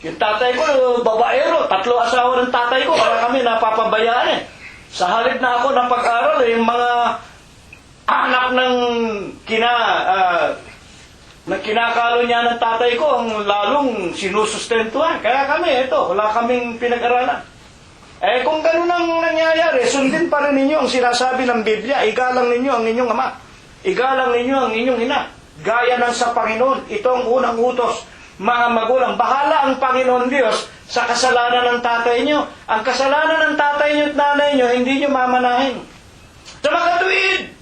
Yung tatay ko, babaero, 3 asawa ng tatay ko, kaya kami napapabayaan eh. Sa halip na ako ng pag-aral, yung mga anak ng kinakalo niya ng tatay ko, ang lalong sinusustentuhan. Kaya kami, wala kaming pinag-aralan. Kung ganun ang nangyayari, sundin pa rin ninyo ang sinasabi ng Biblia. Igalang ninyo ang inyong ama. Igalang ninyo ang inyong ina. Gaya ng sa Panginoon. Ito ang unang utos. Mga magulang, bahala ang Panginoon Diyos sa kasalanan ng tatay nyo. Ang kasalanan ng tatay nyo at nanay nyo, hindi nyo mamanahin. Sa makatuwid,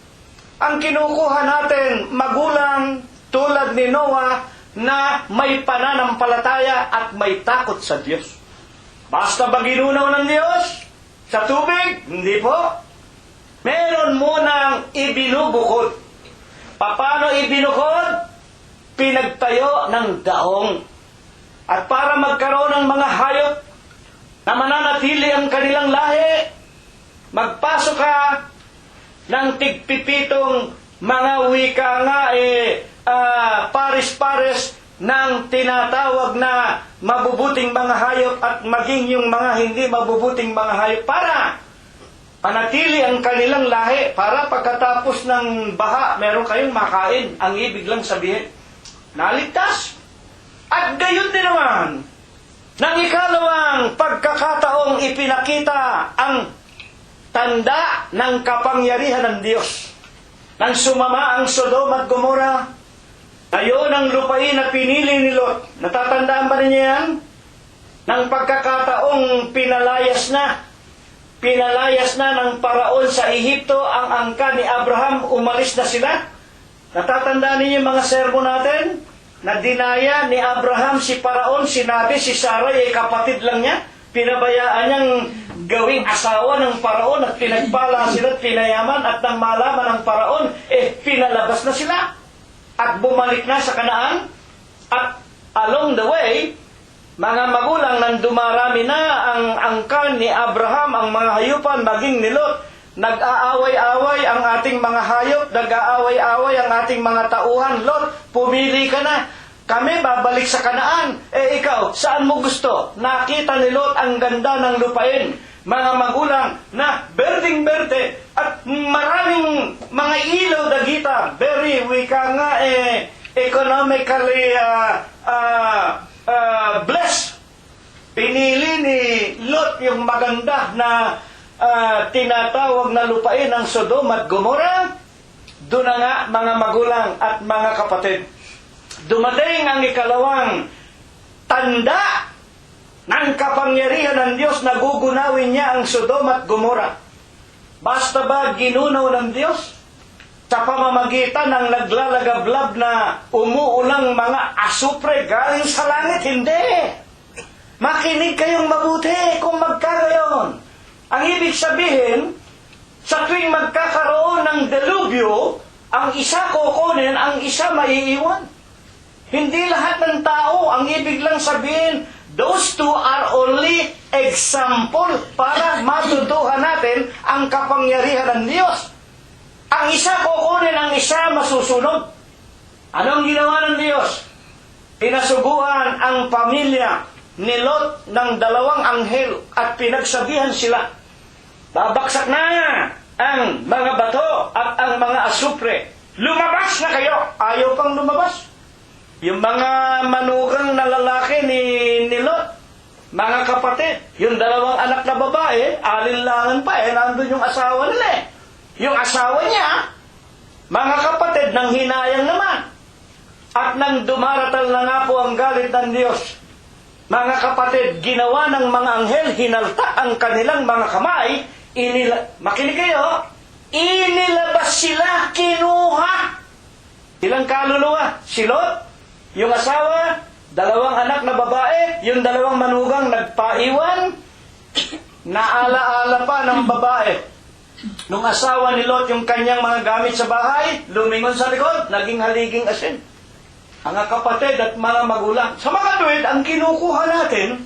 ang kinukuha natin, magulang tulad ni Noah na may pananampalataya at may takot sa Diyos. Basta ba ginunaw ng Diyos sa tubig? Hindi po. Meron munang ibinubukod. Paano ibinukod? Pinagtayo ng daong. At para magkaroon ng mga hayop na mananatili ang kanilang lahi, magpasok ka ng tigpipitong mga wika nga pares-pares ng tinatawag na mabubuting mga hayop at maging yung mga hindi mabubuting mga hayop para panatili ang kanilang lahi, para pagkatapos ng baha, meron kayong makain. Ang ibig lang sabihin, naligtas. At gayon din naman, nang ikalawang pagkakataong ipinakita ang tanda ng kapangyarihan ng Diyos. Nang sumama ang Sodom at Gomora, ngayon ang lupain na pinili ni Lot. Natatandaan ba ninyo yan? Nang pagkakataong pinalayas na ng paraon sa Ehipto ang angka ni Abraham, umalis na sila. Natatandaan ninyo yung mga sermon natin? Na dinaya ni Abraham si paraon, sinabi si Sarah ay kapatid lang niya. Pinabayaan niyang gawing asawa ng paraon at pinagpala sila at pinayaman, at nang malaman ng paraon, pinalabas na sila. At bumalik na sa Kanaan. At along the way, mga magulang, nang dumarami na ang angkan ni Abraham, ang mga hayupan, maging ni Lot, nag-aaway-away ang ating mga hayop, nag-aaway-away ang ating mga tauhan. Lot, pumili ka na. Kami babalik sa Kanaan. Ikaw, saan mo gusto? Nakita ni Lot ang ganda ng lupain. Mga magulang na berding-berde at maraming mga ilaw dagita. Very, wika nga economically blessed. Pinili ni Lot yung maganda na tinatawag na lupain ng Sodom at Gomorrah. Doon na nga, mga magulang at mga kapatid, dumating ang ikalawang tanda ng kapangyarihan ng Diyos na gugunawin niya ang Sodom at Gomorrah. Basta ba ginunaw ng Diyos? Sa pamamagitan ng naglalagablab na umuulang mga asupre galing sa langit? Hindi! Makinig kayong mabuti kung magkagayon. Ang ibig sabihin, sa tuwing magkakaroon ng delubyo, ang isa kukunin, ang isa maiiwan. Hindi lahat ng tao, ang ibig lang sabihin, those two are only example para matutuhan natin ang kapangyarihan ng Diyos. Ang isa kukunin, ang isa masusunod. Anong ginawa ng Diyos? Pinasuguan ang pamilya ni Lot ng dalawang anghel at pinagsabihan sila, babaksak na ang mga bato at ang mga asupre. Lumabas na kayo! Ayaw pang lumabas. Yung mga manugang na lalaki ni Lot, mga kapatid, yung dalawang anak na babae, alinlangan pa nandun yung asawa nila Yung asawa niya, mga kapatid, nang hinayang naman. At nang dumaratal na nga po ang galit ng Diyos, mga kapatid, ginawa ng mga anghel, hinalta ang kanilang mga kamay, makinig kayo, inilabas sila, kinuha. Ilang kaluluwa? Si Lot, yung asawa, dalawang anak na babae, yung dalawang manugang nagpaiwan, naalaala pa ng babae. Nung asawa ni Lot yung kanyang mga gamit sa bahay, lumingon sa likod, naging haliging asin. Mga kapatid at mga magulang. Sa mga tuwid, ang kinukuha natin,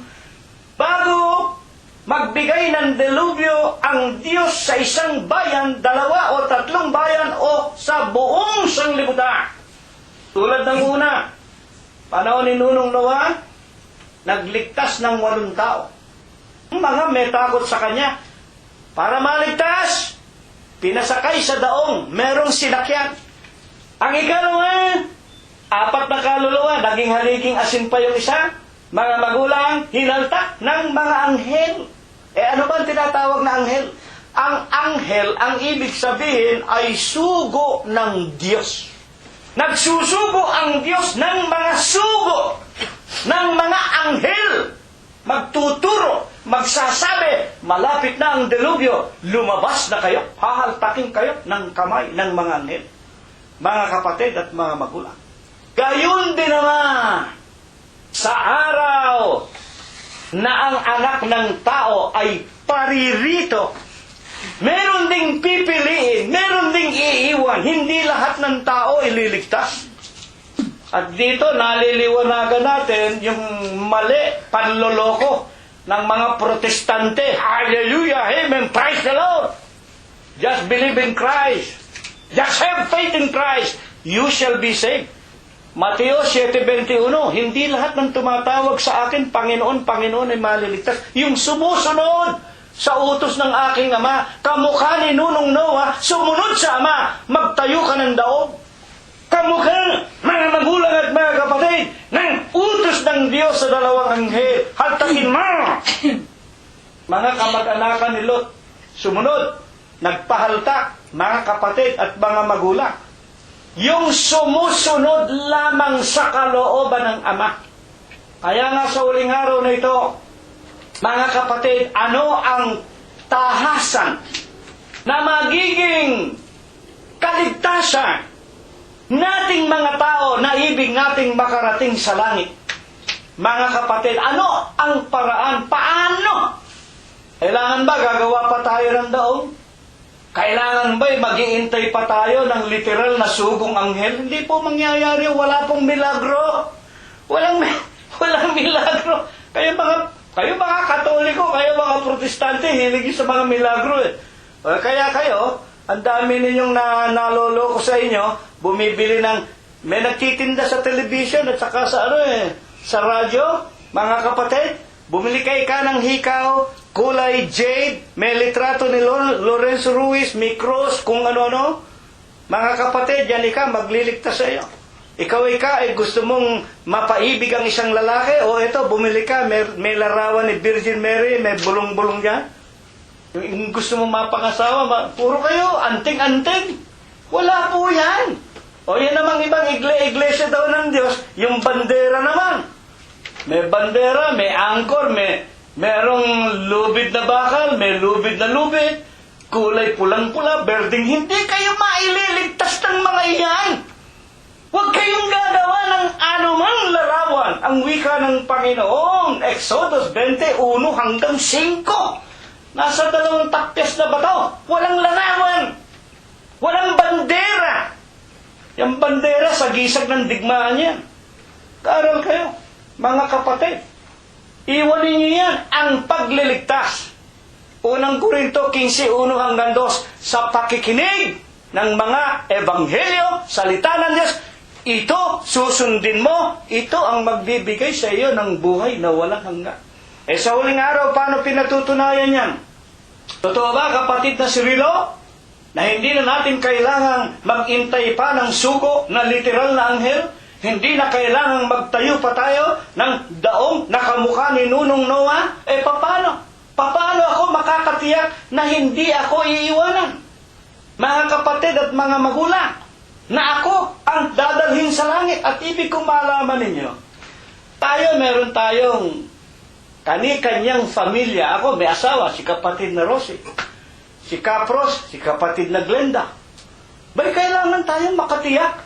bago magbigay ng delubyo ang Diyos sa isang bayan, 2 o 3 bayan, o sa buong sanglibutan. Tulad ng una, panahon ni Nunong Noah, nagligtas ng 8 tao. Mga may takot sa kanya. Para maligtas, pinasakay sa daong, merong sinakyan. Ang ikalawa, 4 na kaluluwa, naging haliging asin pa yung isa. Mga magulang, hinalta ng mga anghel. Ano ba ang tinatawag na anghel? Ang anghel, ang ibig sabihin ay sugo ng Diyos. Nagsusugo ang Diyos ng mga sugo, ng mga anghel. Magtuturo, magsasabi, malapit na ang delubyo, lumabas na kayo, hahaltakin kayo ng kamay ng mga anghel. Mga kapatid at mga magulang. Gayon din naman, sa araw na ang anak ng tao ay paririto, meron ding pipiliin, meron ding iiwan, hindi lahat ng tao ililigtas. At dito, naliliwanagan natin yung mali, panloloko ng mga protestante. Hallelujah, amen, praise the Lord. Just believe in Christ. Just have faith in Christ. You shall be saved. Mateo 7:21, hindi lahat ng tumatawag sa akin, Panginoon, Panginoon ay maliligtas. Yung sumusunod sa utos ng aking Ama, kamukha ni Nunong Noah, sumunod sa Ama, magtayo ka ng daog. Kamukha, mga magulang at mga kapatid, ng utos ng Diyos sa 2 anghel, haltakin mo! Mga kamag-anakan ni Lot, sumunod, nagpahalta, mga kapatid at mga magulang. Yung sumusunod lamang sa kalooban ng Ama. Kaya nga sa uling araw na ito, mga kapatid, ano ang tahasan na magiging kaligtasan nating mga tao na ibig nating makarating sa langit? Mga kapatid, ano ang paraan? Paano? Kailangan ba gagawa pa tayo ng daong? Kailangan ba mag-iintay pa tayo ng literal na sugong anghel? Hindi po mangyayari. Wala pong milagro. Walang milagro. Kayo mga Katoliko, kayo mga Protestante, hilig sa mga milagro Kaya kayo, ang dami ninyong naloloko sa inyo, bumibili ng, may nagtitinda sa television at saka sa sa radyo, mga kapatid, bumili kayo ka ng hikaw, kulay jade, may litrato ni Lorenzo Ruiz, may cross, kung ano-ano. Mga kapatid, yan magliligtas sa iyo. Ikaw, gusto mong mapaibig ang isang lalaki? O ito, bumili ka, may larawan ni Virgin Mary, may bulong-bulong dyan. Yung gusto mong mapangasawa, puro kayo, anting-anting. Wala po yan. O yan namang ibang iglesia daw ng Diyos, yung bandera naman. May bandera, may angkor, merong lubid na bakal, may lubid na lubid, kulay pulang-pula, berding. Hindi kayo maililigtas ng mga iyan. Huwag kayong gagawa ng anumang larawan. Ang wika ng Panginoon, Exodus 21 hanggang 5. Nasa 2 takpes na bato. Walang larawan. Walang bandera. Yung bandera sa gisag ng digmaan yan. Kaaral kayo, mga kapatid. Iwanin niyo yan, ang pagliligtas. Unang Korinto 15:1 hanggang 2, sa pakikinig ng mga ebanghelyo, salita ng Diyos, ito, susundin mo, ito ang magbibigay sa iyo ng buhay na walang hanggan. Sa huling araw, paano pinatutunayan yan? Totoo ba, kapatid na Cirilo, na hindi na natin kailangang mag-intay pa ng sugo na literal na anghel? Hindi na kailangang magtayo pa tayo ng daong na kamukha ni Nunong Noah? Paano? Paano ako makakatiyak na hindi ako iiwanan? Mga kapatid at mga magulang, na ako ang dadalhin sa langit. At ibig kong malaman ninyo, meron tayong kani-kanyang pamilya. Ako, may asawa, si kapatid na Rosie. Si Capros, si kapatid na Glenda. Ba'y kailangan tayong makatiyak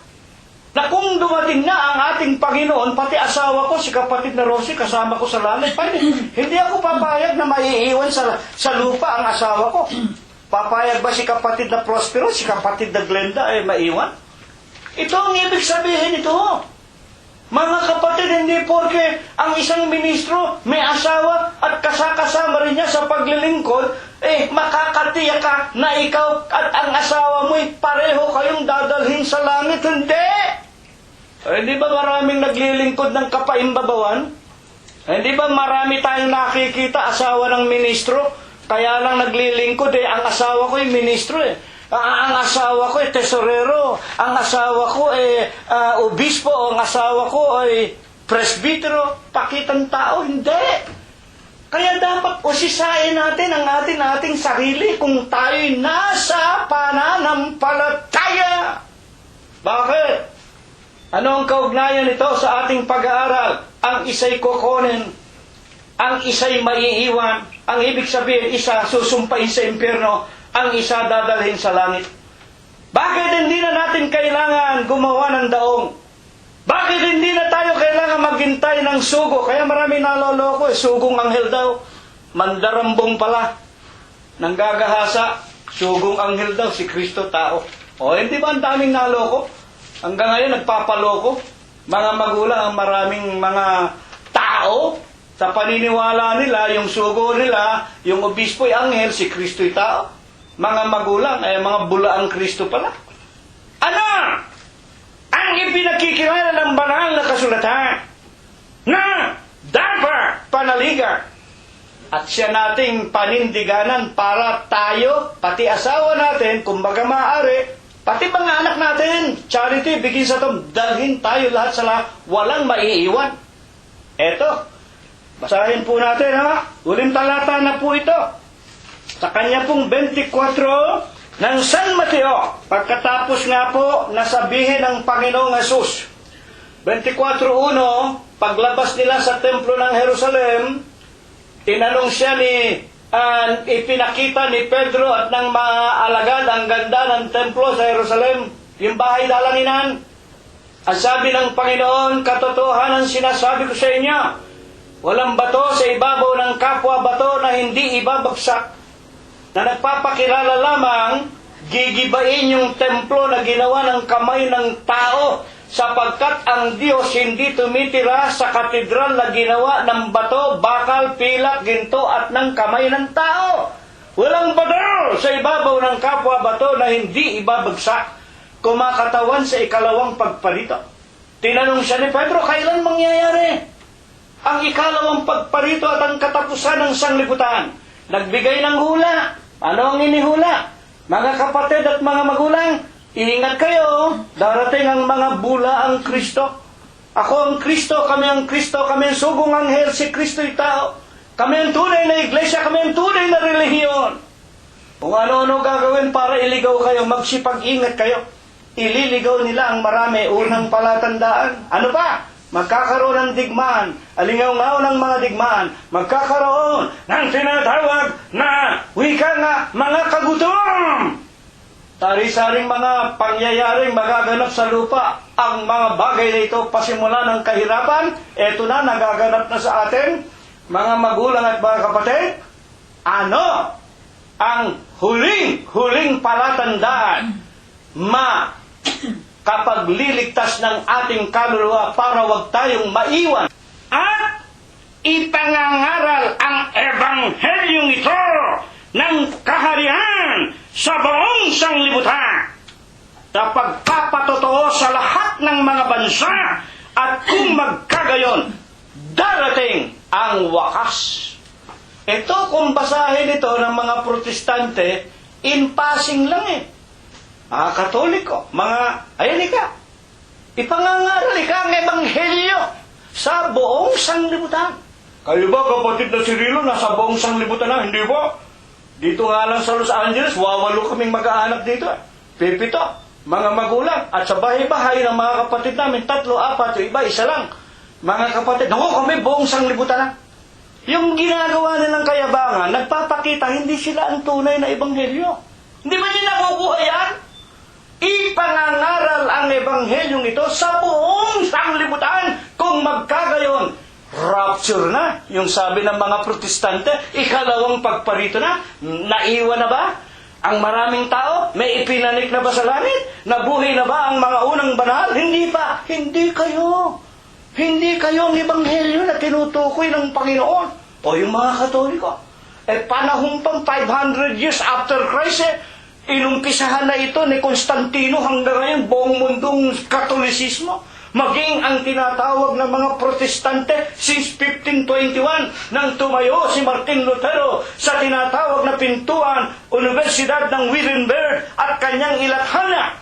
na kung dumating na ang ating Panginoon, pati asawa ko, si kapatid na Rosie, kasama ko sa langit. Hindi ako papayag na maiiwan sa lupa ang asawa ko. Papayag ba si kapatid na Prospero, si kapatid na Glenda, maiwan? Ito ang ibig sabihin ito. Mga kapatid, hindi porke ang isang ministro may asawa at kasama rin niya sa paglilingkod, makakatiyak ka na ikaw at ang asawa mo'y pareho kayong dadalhin sa langit. Hindi! Hindi ba maraming naglilingkod ng kapaimbabawan? Hindi ba marami tayong nakikita asawa ng ministro? Kaya lang naglilingkod ang asawa ko'y ministro Ang asawa ko tesorero, ang asawa ko obispo, ang asawa ko ay presbitero. Pakitang tao, hindi. Kaya dapat usisain natin ang ating sarili kung tayo'y nasa pananampalataya. Bakit? Ano ang kaugnayan nito sa ating pag-aaral? Ang isa'y kukunin, ang isa'y maiiwan. Ang ibig sabihin, isa susumpain sa impyerno, ang isa dadalhin sa langit. Bakit hindi na natin kailangan gumawa ng daong? Bakit hindi na tayo kailangan maghintay ng sugo? Kaya marami naloloko, sugong anghel daw. Mandarambong pala. Nanggagahasa, sugong anghel daw, si Kristo tao. Hindi ba ang daming naloko? Hanggang ngayon nagpapaloko. Mga magulang, ang maraming mga tao, sa paniniwala nila, yung sugo nila, yung obispo'y anghel, si Kristo'y tao. Mga magulang, mga bulaang Kristo pala. Ano? Ang ipinagkikilala ng banal na kasulatan na dapat panaligan at siya nating panindiganan para tayo, pati asawa natin, kumbaga maaari, pati mga anak natin, charity, bigyan sa tom, dalhin tayo lahat sa walang maiiwan. Eto, basahin po natin uling talata na po ito. Sa kanya pong 24 ng San Mateo, pagkatapos nga po nasabihin ng Panginoong Hesus. 24:1, paglabas nila sa templo ng Jerusalem, tinanong siya ipinakita ni Pedro at ng mga alagad ang ganda ng templo sa Jerusalem, yung bahay dalanginan. Ang sabi ng Panginoon, katotohanan sinasabi ko sa inyo, walang bato sa ibabaw ng kapwa bato na hindi ibabagsak, na nagpapakilala lamang, gigibain yung templo na ginawa ng kamay ng tao, sapagkat ang Diyos hindi tumitira sa katedral na ginawa ng bato, bakal, pilak, ginto at ng kamay ng tao. Walang bato sa ibabaw ng kapwa bato na hindi ibabagsak, kumakatawan sa ikalawang pagparito. Tinanong siya ni Pedro, kailan mangyayari ang ikalawang pagparito at ang katapusan ng sanglibutan? Nagbigay ng hula. Ano ang inihula? Mga kapatid at mga magulang, Ingat kayo, darating ang mga bulaang Kristo. Ako ang Kristo, kami ang sugong anghel, si Kristo'y tao. Kami ang tunay na iglesia, kami ang tunay na relihiyon. Kung ano-ano gagawin para iligaw kayo, magsipag-ingat kayo. Ililigaw nila ang marami, unang palatandaan. Ano ba? Magkakaroon ng digmaan, alingaw-ngaw ng mga digmaan, magkakaroon ng tinatawag na wika nga mga kagutom. Sari-saring mga pangyayaring magaganap sa lupa. Ang mga bagay na ito pasimula ng kahirapan, eto na, nagaganap na sa atin, mga magulang at mga kapatid. Ano ang huling palatandaan kapag liligtas ng ating kaluluwa para wag tayong maiwan at ipangangaral ang ebanghelyong ito ng kaharian sa buong sanglibutan sa pagpapatotoo sa lahat ng mga bansa, at kung magkagayon, darating ang wakas. Ito, kung basahin ito ng mga protestante, in passing lang eh. Mga Katoliko, ayan ka, ipangangaral ka ang ebanghelyo sa buong sanglibutan. Kayo ba, kapatid na Cirilo, nasa buong sanglibutan na? Hindi ba? Dito nga lang sa Los Angeles, 8 kaming mag-aanap dito. 7, mga magulang. At sa bahay-bahay ng mga kapatid namin, 3, 4, yung iba, 1 lang. Mga kapatid, kami buong sanglibutan na. Yung ginagawa nilang kayabangan, nagpapakita, hindi sila ang tunay na ebanghelyo. Hindi ba niyo nakukuha yan? Ipangangaral ang ebanghelyong ito sa buong sanglibutan. Kung magkagayon, rapture na. Yung sabi ng mga protestante, ikalawang pagparito na. Naiwan na ba ang maraming tao? May ipinanik na ba sa langit? Nabuhay na ba ang mga unang banal? Hindi pa. Hindi kayo. Hindi kayo ang ebanghelyo na tinutukoy ng Panginoon. O yung mga Katoliko. Panahon pang 500 years after Christ, inumpisahan na ito ni Constantino hanggang ngayon, buong mundong Katolisismo. Maging ang tinatawag ng mga protestante since 1521 nang tumayo si Martin Lutero sa tinatawag na pintuan Universidad ng Wittenberg at kanyang ilathana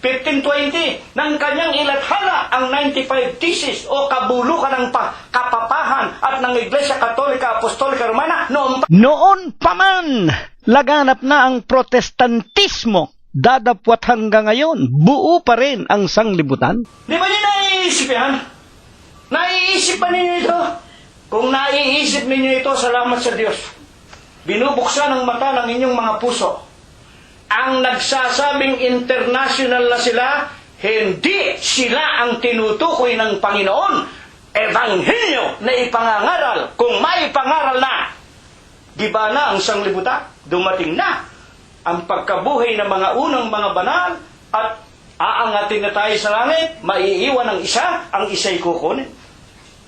1520 ng kanyang ilathana ang 95 Thesis o kabulukan ng kapapahan at ng Iglesia Katolika Apostolika Romana Noon pa man, laganap na ang protestantismo. Dadapwat hanggang ngayon, buo pa rin ang sanglibutan. Di ba niyo naiisip yan? Naiisip ba ninyo ito? Kung naiisip ninyo ito, salamat sa Diyos. Binubuksan ang mata ng inyong mga puso. Ang nagsasabing international na sila, hindi sila ang tinutukoy ng Panginoon. Ebanghelyo na ipangangaral. Kung may pangaral na, giba na ang sanglibutan, dumating na ang pagkabuhay ng mga unang mga banal at aangatin na tayo sa langit, maiiwan ang isa, ang isa'y kukunin.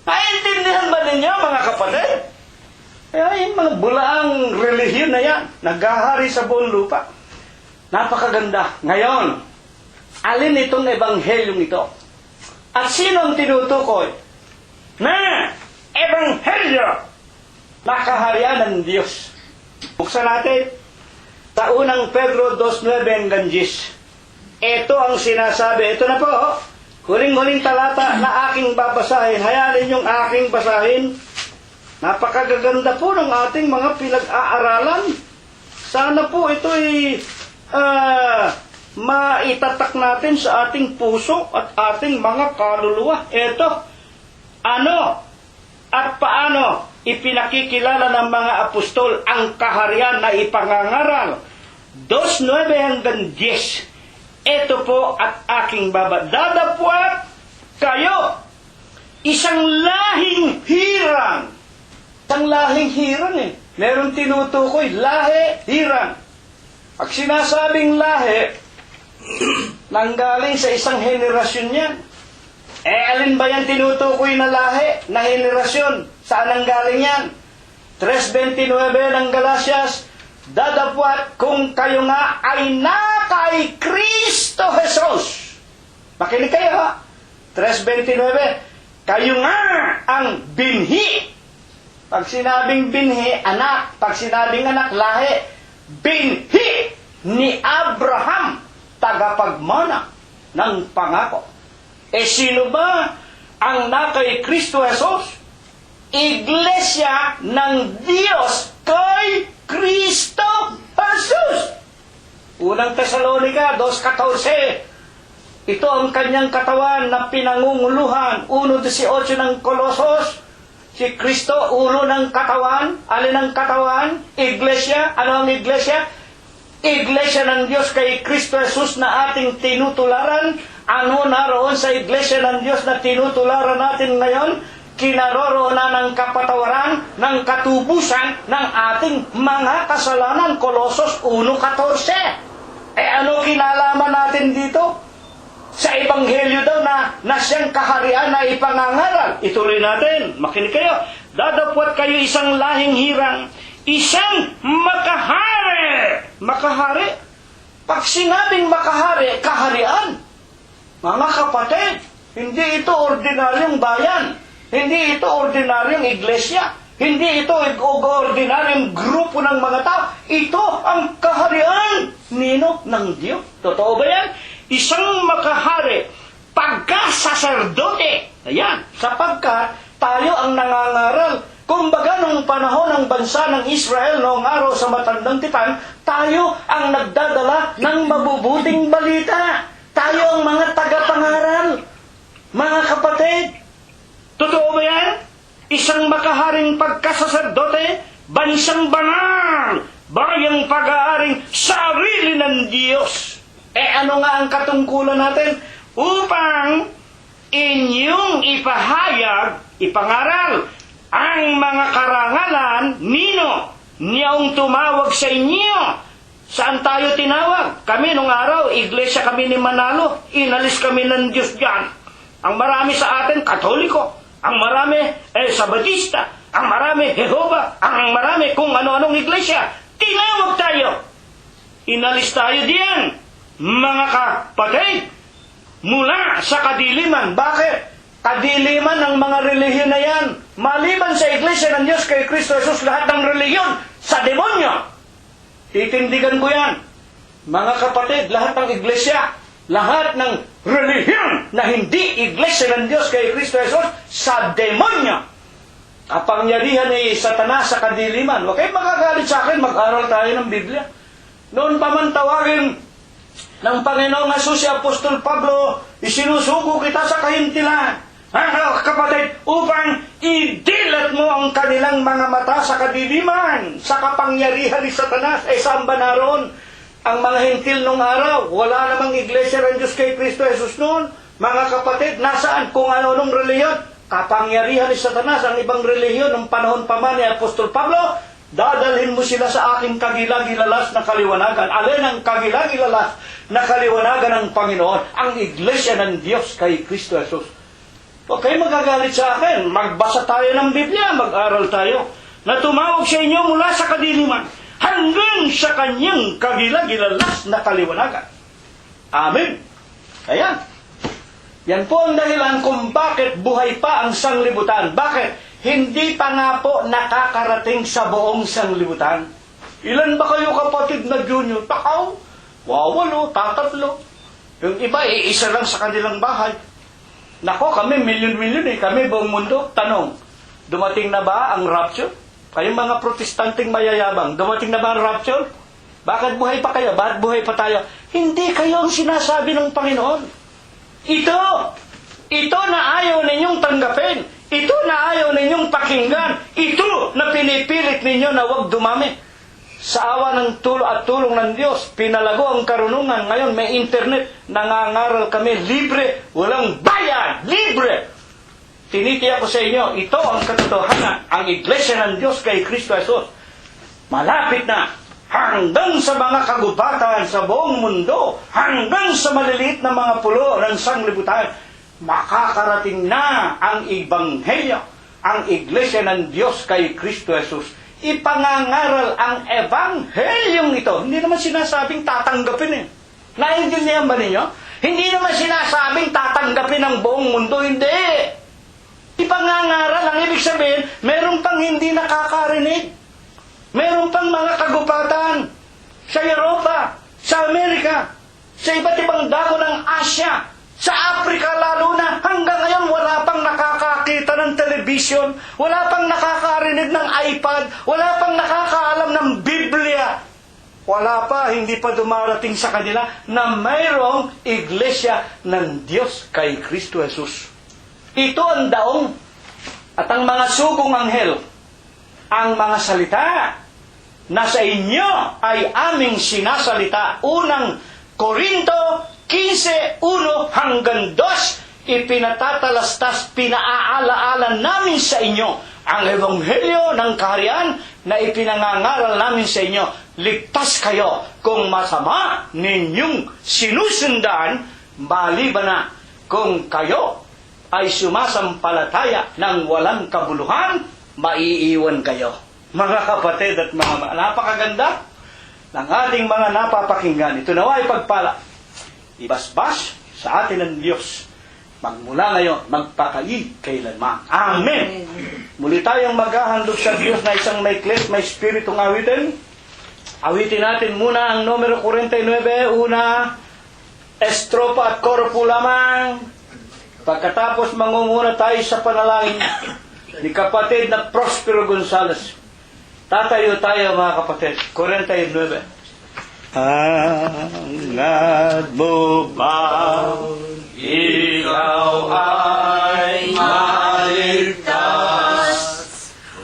Naintindihan ba ninyo, mga kapatid? Kaya yung mga bulaang relihiyon na yan, naghahari sa buong lupa. Napakaganda. Ngayon, alin itong ebanghelyong ito? At sino ang tinutukoy na ebanghelyo na kaharian ng Diyos? Buksan natin sa unang Pedro 2:9 hanggang 10. Ito ang sinasabi. Ito na po, huling-huling talata na aking babasahin. Hayaan ninyong aking basahin. Napakagaganda po ng ating mga pinag-aaralan. Sana po ito'y maitatak natin sa ating puso at ating mga kaluluwa. Ito, ano at paano ipinakikilala ng mga apostol ang kaharian na ipangangaral. 2:9 hanggang 10. Ito po at aking dadapwat kayo isang lahing hirang. Isang lahing hirang eh. Meron tinutukoy, lahi, hirang. Pag sinasabing lahi, nanggaling sa isang henerasyon yan. Alin ba yan tinutukoy na lahi, na henerasyon? Saan ang galing yan? 3:29 ng Galatias, dadapwat kung kayo nga ay na kay Kristo Jesus. Makinig kayo ha. 3:29, kayo nga ang binhi. Pag sinabing binhi, anak. Pag sinabing anak, lahi. Binhi ni Abraham. tagapagmana ng pangako. Sino ba ang nakay Kristo Jesus? Iglesia ng Diyos kay Kristo Jesus. Unang Tesalonica 2:14. Ito ang kanyang katawan na pinangunguluhan. 1:18 ng Kolosos. Si Kristo, ulo ng katawan. Alin ang katawan? Iglesia. Ano ang iglesia? Iglesia ng Diyos kay Kristo Jesus na ating tinutularan. Ano naroon sa iglesia ng Diyos na tinutularan natin ngayon? Kinaroroonan ng kapatawaran, ng katubusan ng ating mga kasalanan. Kolosos 1:14. Ano kinalaman natin dito? Sa Ebanghelyo daw na siyang kaharian na ipangangaral. Ituloy natin. Makinig kayo. Dadapwat kayo isang lahing hirang, isang makahari. Makahari. Pag sinabing makahari, kaharian. Mga kapatid, hindi ito ordinaryong bayan. Hindi ito ordinaryong iglesia. Hindi ito ordinaryong grupo ng mga tao. Ito ang kaharian nino ng Diyos. Totoo ba yan? Isang makahari, pagka-saserdote. Ayan, sapagkat tayo ang nangangaral. Kumbaga nung panahon ng bansa ng Israel noong araw sa matandang tipan, tayo ang nagdadala ng mabubuting balita. Tayo ang mga tagapangaral. Mga kapatid, totoo ba yan? Isang makaharing pagkasaserdote, bansang banal, bayang pag-aaring sarili ng Diyos. Ano nga ang katungkulan natin? Upang inyong ipahayag, ipangaral, ang mga karangalan nino niyong tumawag sa inyo. Saan tayo tinawag? Kami nung araw, iglesia kami ni Manalo, inalis kami ng Diyos dyan. Ang marami sa atin, Katoliko. Ang marami, Sabatista. Ang marami, Jehovah. Ang marami, kung ano-anong iglesia. Tinawag tayo. Inalis tayo diyan. Mga kapatid, mula sa kadiliman. Bakit? Kadiliman ng mga relihiyon na yan. Maliban sa iglesia ng Diyos kay Kristo Jesus, lahat ng relihiyon sa demonyo. Titindigan ko yan. Mga kapatid, lahat ng iglesia, lahat ng relihiyon na hindi iglesia ng Diyos kay Kristo Jesus, sa demonyo. Kapangyarihan ni Satanas sa kadiliman. Huwag kayong magagalit sa akin, mag-aral tayo ng Biblia. Noon pa man tawagin ng Panginoong Jesus si Apostol Pablo, isinusugo kita sa kahintilan. Kapatid, upang idilat mo ang kanilang mga mata sa kadiliman, sa kapangyarihan ni Satanas. Saan ba naroon ang mga hintil nung araw? Wala namang iglesia ng Diyos kay Kristo Jesus noon. Mga kapatid, nasaan kung ano-anong reliyon? Kapangyarihan ni Satanas, ang ibang reliyon ng panahon pa man ni Apostol Pablo, dadalhin mo sila sa aking kagilagilalas na kaliwanagan. Alin ang kagilagilalas na kaliwanagan ng Panginoon? Ang iglesia ng Diyos kay Kristo Jesus. Huwag kayo magagalit sa akin. Magbasa tayo ng Biblia, mag-aral tayo. Na tumawag sa inyo mula sa kadiliman hanggang sa kanyang kagilagilalas na kaliwanagan. Amen. Ayan. Yan po ang dahilan kung bakit buhay pa ang sanglibutan. Bakit? Hindi pa nga po nakakarating sa buong sanglibutan. Ilan ba kayo kapatid na junior? Takaw, wawalo, tatatlo. Yung iba, isa lang sa kanilang bahay. Nako, kami milyon-milyon kami buong mundo. Tanong, dumating na ba ang rapture? Kayong mga protestanting mayayabang, dumating na ba ang rapture? Bakit buhay pa kayo? Bakit buhay pa tayo? Hindi kayo ang sinasabi ng Panginoon. Ito na ayaw ninyong tanggapin. Ito na ayaw ninyong pakinggan. Ito na pinipilit ninyo na huwag dumami. Sa awa ng tulong ng Diyos, pinalago ang karunungan. Ngayon may internet, nangangaral kami libre, walang bayad, libre. Tinitiyak ko sa inyo, ito ang katotohanan. Ang iglesia ng Diyos kay Kristo Jesus, malapit na hanggang sa mga kagubatan sa buong mundo, hanggang sa maliliit na mga pulo ng sanglibutan, makakarating na ang Ebanghelyo, ang iglesia ng Diyos kay Kristo Jesus. Ipangangaral ang Evanghelyong ito. Hindi naman sinasabing tatanggapin Naintindihan ba ninyo? Hindi naman sinasabing tatanggapin ng buong mundo. Hindi. Ipangangaral, ang ibig sabihin, meron pang hindi nakakarinig. Meron pang mga kagubatan sa Europa, sa Amerika, sa iba't ibang dako ng Asya, sa Afrika lalo na. Hanggang ngayon, wala pang nakakakita ng television, wala pang nakakarinig ng iPad, wala pang nakakaalam ng Biblia. Wala pa, hindi pa dumarating sa kanila na mayroong iglesia ng Diyos kay Kristo Jesus. Ito ang daong at ang mga sugong anghel, ang mga salita na sa inyo ay aming sinasalita. Unang Korinto 15:1 hanggang 2, ipinatatalastas, pinaaalaala namin sa inyo ang ebanghelyo ng kaharian na ipinangangaral namin sa inyo. Ligtas kayo kung masama ninyong sinusundan, maliban na kung kayo ay sumasampalataya ng walang kabuluhan, maiiwan kayo. Mga kapatid at mga napakaganda ng ating mga napapakinggan. Ito nawa ay pagpala. Ibasbas sa atin ng Diyos. Magmula ngayon, magpakailanman. Amen. Muli tayong maghahandog sa Diyos na isang may kles, may spiritong awitin. Awitin natin muna ang numero 49, una, estropa at koro po lamang. Pagkatapos mangunguna tayo sa panalangin ni kapatid na Prospero Gonzales. Tatayo tayo mga kapatid. 49. Hangad mo ba ikaw ay maligtas?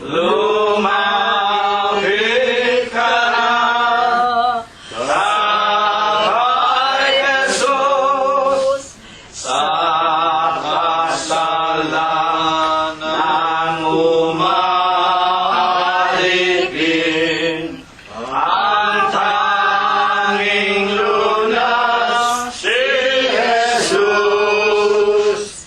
Lumapit ka na kay Jesus sa kasalanan umalipin. Ang tanging lunas si Jesus.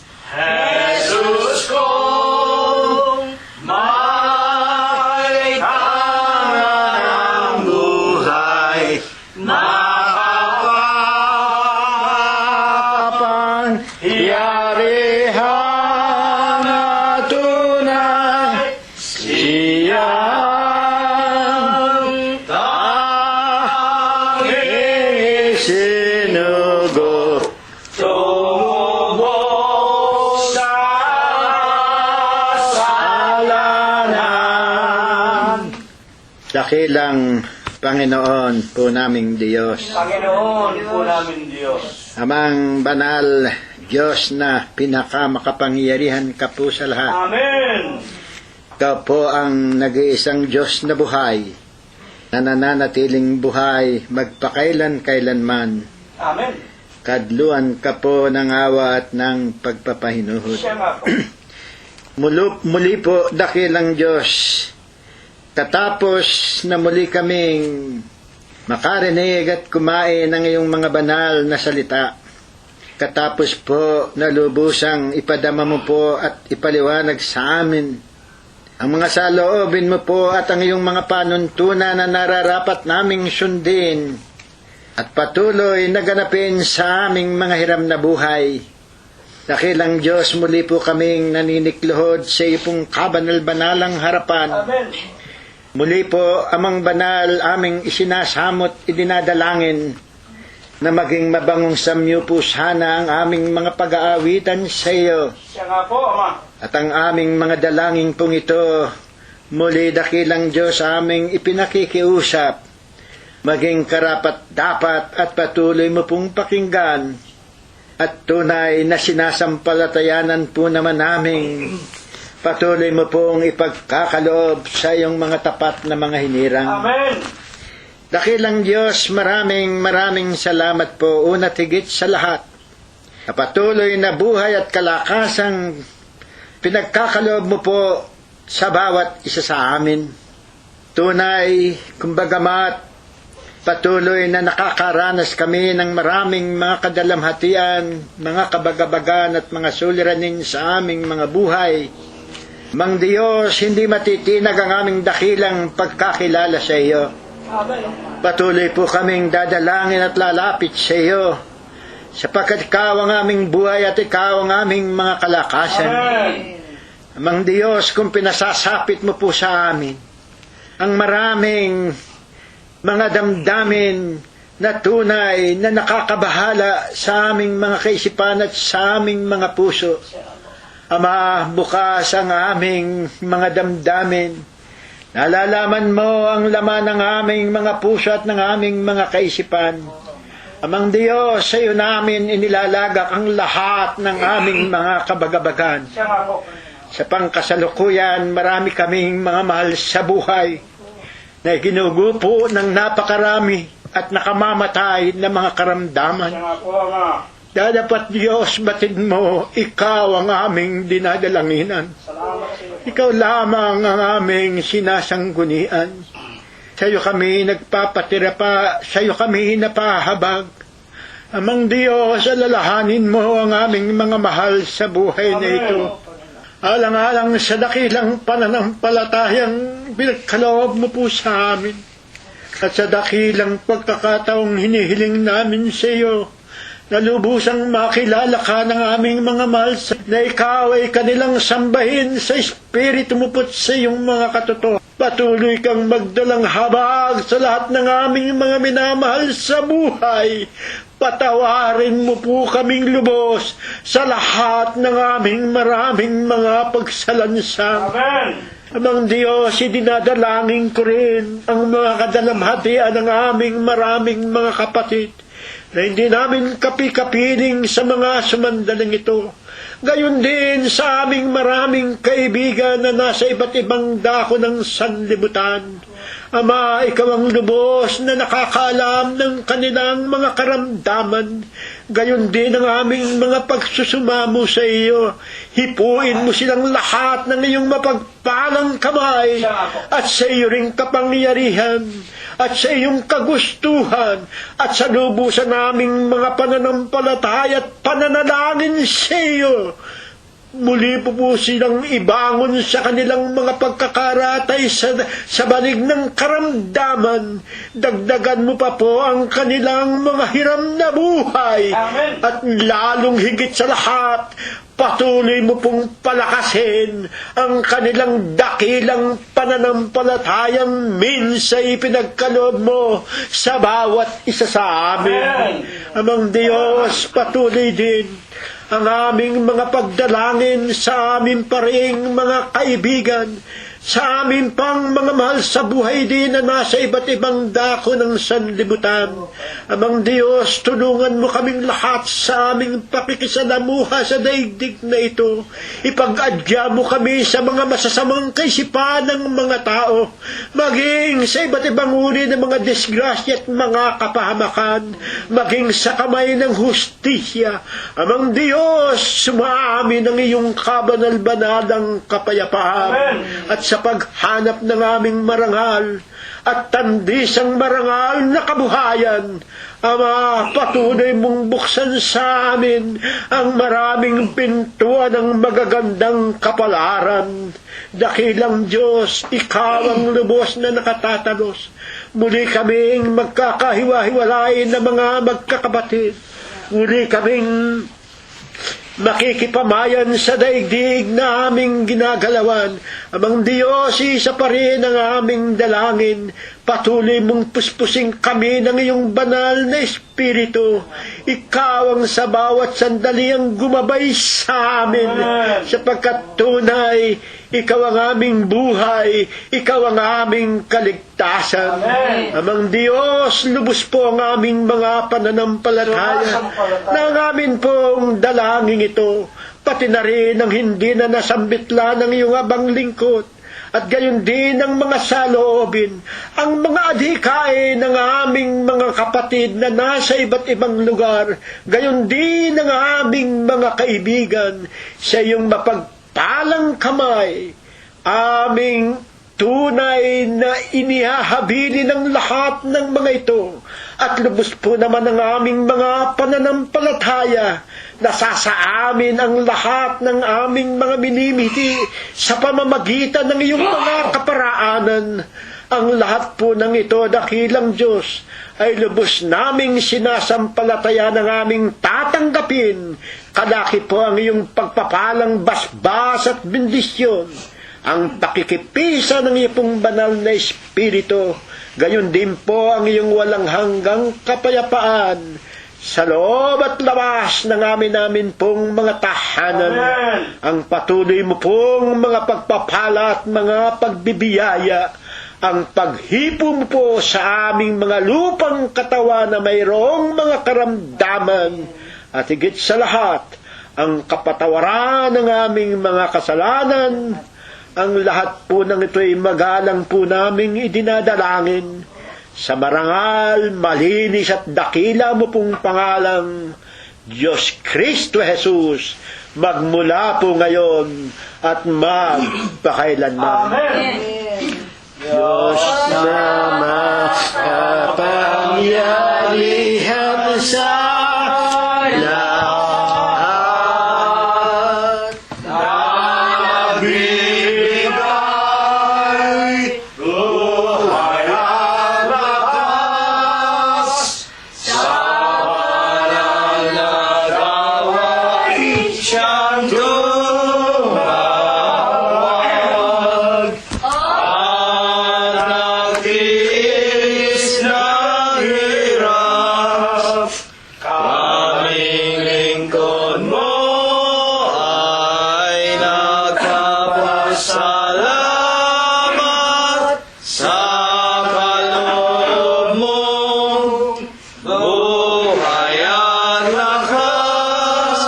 Jesus kong may tanang buhay, makapangyarihan na tunay, siyang tanging isinugo. Tumubos sa kasalanan. Dakilang Panginoon po naming Diyos, Panginoon po namin Diyos. Amang banal Diyos na pinakamakapangyarihan ka po sa lahat. Amen. Ikaw po ang nag-iisang Diyos na buhay, na nananatiling buhay magpakailan-kailanman. Amen. Kadluan ka po ng awa at ng pagpapahinuhod. Siya nga po. Muli po, dakilang Diyos, katapos na muli kaming makarinig at kumain ng iyong mga banal na salita, katapos po na lubusang ipadama mo po at ipaliwanag sa amin ang mga saloobin mo po at ang iyong mga panuntunan na nararapat naming sundin at patuloy na ganapin sa aming mga hiram na buhay. Dakilang Diyos, muli po kaming naninikluhod sa iyong kabanal-banalang harapan. Amen. Muli po, amang banal, aming isinasamot, idinadalangin na maging mabangong samyo po sana ang aming mga pag-aawitan sa iyo. Siya nga po, Ama. At ang aming mga dalangin pong ito, muli dakilang Diyos aming ipinakikiusap, maging karapat-dapat at patuloy mo pong pakinggan, at tunay na sinasampalatayanan po naman namin, patuloy mo pong ipagkakaloob sa iyong mga tapat na mga hinirang. Amen. Dakilang Diyos, maraming salamat po, una't higit sa lahat, na patuloy na buhay at kalakasang pinagkakaloob mo po sa bawat isa sa amin. Tunay, kumbagamat, patuloy na nakakaranas kami ng maraming mga kadalamhatian, mga kabagabagan at mga suliranin sa aming mga buhay. Mang Diyos, hindi matitinag ang aming dakilang pagkakilala sa iyo. Amen. Patuloy po kaming dadalangin at lalapit sa iyo, sapagkat ikaw ang aming buhay at ikaw ang aming mga kalakasan. Amen. Mang Diyos, kung pinasasapit mo po sa amin ang maraming mga damdamin na tunay na nakakabahala sa aming mga kaisipan at sa aming mga puso. Ama, bukas ang aming mga damdamin. Nalalaman mo ang laman ng aming mga puso at ng aming mga kaisipan. Amang Diyos, sa iyo namin inilalagak ang lahat ng aming mga kabagabagan. Sa pangkasalukuyan, marami kaming mga mahal sa buhay na ginugupo ng napakarami at nakamamatay na mga karamdaman. Dadapat Diyos, batid mo, ikaw ang aming dinadalanginan. Ikaw lamang ang aming sinasanggunian. Sa iyo kami nagpapatira pa, sa iyo kami napahabag. Amang Diyos, alalahanin mo ang aming mga mahal sa buhay na ito. Alang-alang sa dakilang pananampalatayang pinagkaloob mo po sa amin. At sa dakilang pagkakataong hinihiling namin sa iyo, na lubusang makilala ka ng aming mga mahal na ikaw ay kanilang sambahin sa Espiritu mo po sa iyong mga katoto. Patuloy kang magdalang habag sa lahat ng aming mga minamahal sa buhay. Patawarin mo po kaming lubos sa lahat ng aming maraming mga pagsalansang. Amen. Amang Diyos, idinadalangin ko rin ang mga kadalamhatian ng aming maraming mga kapatid na hindi namin kapi-kapiling sa mga sumandaling ito. Gayon din sa aming maraming kaibigan na nasa iba't ibang dako ng sanlibutan. Ama, ikaw ang lubos na nakakaalam ng kanilang mga karamdaman. Gayon din ang aming mga pagsusumamo sa iyo. Hipuin mo silang lahat ng iyong mapagpalang kamay at sa iyo ring kapangyarihan at sa iyong kagustuhan at sa lubusan naming mga pananampalataya at pananalangin sa iyo. Muli po silang ibangon sa kanilang mga pagkakaratay sa banig ng karamdaman. Dagdagan mo pa po ang kanilang mga hiram na buhay. Amen. At lalong higit sa lahat, patuloy mo pong palakasin ang kanilang dakilang pananampalatayang minsay pinagkaloob mo sa bawat isa sa amin. Amen. Amang Diyos, patuloy din ang aming mga pagdalangin sa amin pa ring mga kaibigan, sa amin pang mga mahal sa buhay din na nasa iba't ibang dako ng sanlibutan. Amang Diyos, tulungan mo kaming lahat sa aming pakikisalamuha sa daigdig na ito. Ipag-adya mo kami sa mga masasamang kaisipan ng mga tao, maging sa iba't ibang uri ng mga disgrasya at mga kapahamakan, maging sa kamay ng hustisya. Amang Diyos, sumaamin ang iyong kabanal-banalang kapayapaan. Amen. At sa paghanap ng aming marangal at tandisang marangal na kabuhayan, Ama, patuloy mong buksan sa amin ang maraming pintuan ng magagandang kapalaran. Dakilang Diyos, ikaw ang lubos na nakatatalos. Muli kaming magkakahiwa-hiwalay na mga magkakapatid. Muli kaming makikipamayan sa daigdig na aming ginagalawan. Amang Diyos, isa pa rin ang aming dalangin. Patuloy mong puspusing kami ng iyong banal na Espiritu. Ikaw ang sa bawat sandali ang gumabay sa amin. Sapagkat tunay, ikaw ang aming buhay. Ikaw ang aming kaligtasan. Amen. Amang Diyos, lubos po ang aming mga pananampalataya na ang amin pong dalangin ito, pati na rin ang hindi na nasambitla ng iyong abang lingkod, at gayon din ang mga saloobin, ang mga adhikain ng aming mga kapatid na nasa iba't ibang lugar, gayon din ang aming mga kaibigan, sa iyong mapagpalang kamay, aming tunay na inihahabili ng lahat ng mga ito, at lubos po naman ang aming mga pananampalataya. Nasasaamin ang lahat ng aming mga minimiti sa pamamagitan ng iyong mga kaparaanan. Ang lahat po ng ito, dakilang Diyos, ay lubos naming sinasampalataya ng aming tatanggapin. Kalaki po ang iyong pagpapalang basbas at bendisyon, ang pakikipisa ng iyong banal na Espiritu, Gayon din po ang iyong walang hanggang kapayapaan sa loob at labas ng namin pong mga tahanan. Amen. Ang patuloy mo pong mga pagpapala at mga pagbibiyaya, ang paghipo mo po sa aming mga lupang katawan na mayroong mga karamdaman, at higit sa lahat, ang kapatawaran ng aming mga kasalanan. Ang lahat po ng ito'y magalang po naming idinadalangin sa marangal, malinis at dakila mo pong pangalang Diyos Kristo Jesus, magmula po ngayon at magpakailanman. Amen. Diyos na makapangyarihan sa lahat, nagbibigay buhay at lakas sa banal na gawain siyang tumawag. Nagtiis ng hirap, kaming lingkod mo ay nagpapasalamat sa kaloob mong buhay at lakas.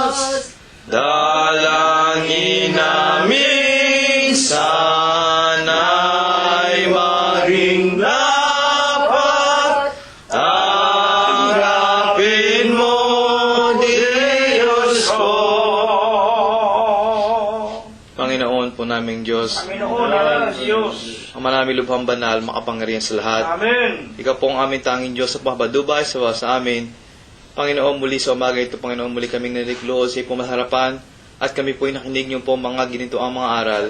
Dalangin namin sana'y maging dapat, tanggapin mo, Diyos ko. Panginoon po naming Diyos, Panginoon namin Diyos. ang manaming lubhang banal, makapangyarihan sa lahat. Amen. Ikaw po ang aming tanging Diyos at mabadubay sa amin. Panginoon, muli sa umaga ito, Panginoon, muli kaming naliklood sa iyong maharapan at kami po ay nakinig niyo po mga ginito ang mga aral.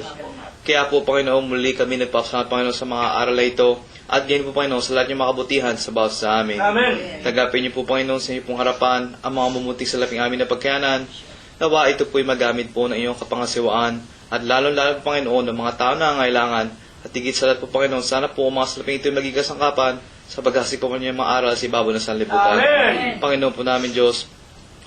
Kaya po, Panginoon, muli kami nagpapasalamat, Panginoon, sa mga aral na ito at ganyan po, Panginoon, sa lahat ng makabutihan sa bawat sa amin. Amen. Tagapin niyo po, Panginoon, sa iyong pong harapan ang mga mumutik sa laping amin na pagkayanan. Nawa ito po ay magamit po ng iyong kapangasiwaan at lalo-lalo po, Panginoon, ng mga tao na nangangailangan. At higit sa lahat po, Panginoon, sana po ang mga salaping ito ay maging kasangkapan sa paghasik po niyo mga aral sa ibabaw ng sanlibutan. Amen. Panginoon po namin Diyos,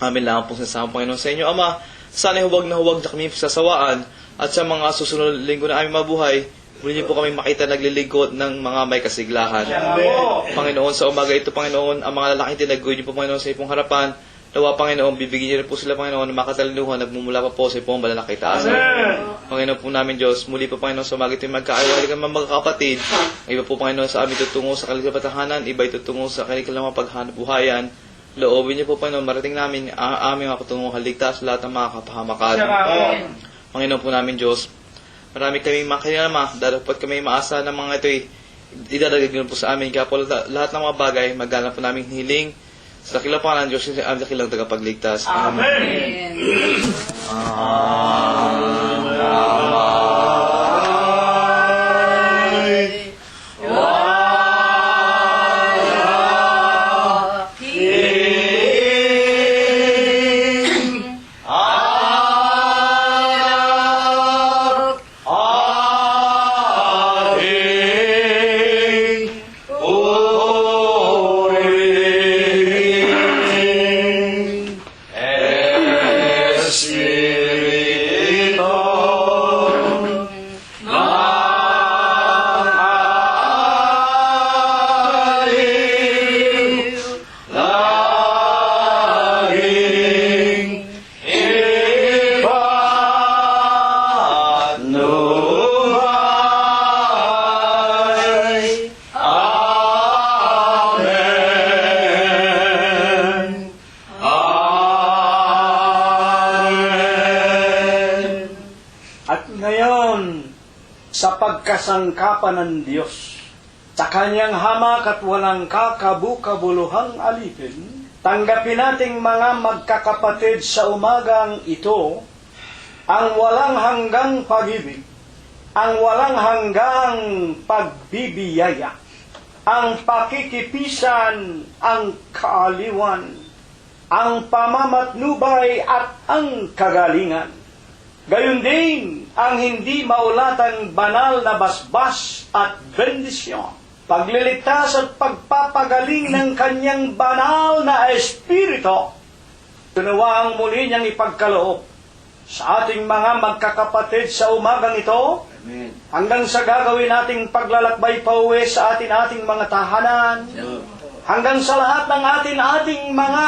amin lang po sinasama, Panginoon, sa inyo, Ama. Sana huwag na huwag na kami sasawaan at sa mga susunod linggo na aming mabuhay, muli niyo po kami makita naglilingkod ng mga may kasiglahan. Amen. Panginoon, sa umaga ito, Panginoon, ang mga lalaking tinagoy niyo po, Panginoon, sa ipong harapan, nawa, Panginoon, bibigyan niyo rin po sila, Panginoon, ng makatalinuhan at mumula pa po sa ipong malalaki taasan. Amen. Panginoon po namin Diyos, muli po, Panginoon, sa umaga ito magkaawali kami mga kapatid. Iba po, Panginoon, sa amin tutungo sa kaligatahanan, iba itutungo sa kanilang paghanap buhayan. Loobin niyo po, Panginoon, marating namin ang aming mga katungong haligtas lahat ng mga kapahamakan. Amen. Panginoon po namin Diyos, marami kami makinama, dapat kami maasa ng mga ito'y idadagdag niyo po sa amin. Kaya po lahat ng mga bagay, magganap po namin hiling sa dakilang pangalan ng Diyos, sa aming dakilang tagapagligtas. Amen. At ngayon, sa pagkasangkapan ng Diyos, sa kanyang hamak at walang kakabukabuluhang alipin, tanggapin nating mga magkakapatid sa umagang ito ang walang hanggang pag-ibig, ang walang hanggang pagbibiyaya, ang pakikipisan, ang kaaliwan, ang pamamatnubay at ang kagalingan. Gayon din ang hindi maulatang banal na basbas at bendisyon pagliligtas at pagpapagaling ng kanyang banal na espiritu, tunawang muli niyang ipagkaloob sa ating mga magkakapatid sa umagang ito, hanggang sa gagawin nating paglalakbay pauwi sa ating mga tahanan, hanggang sa lahat ng ating mga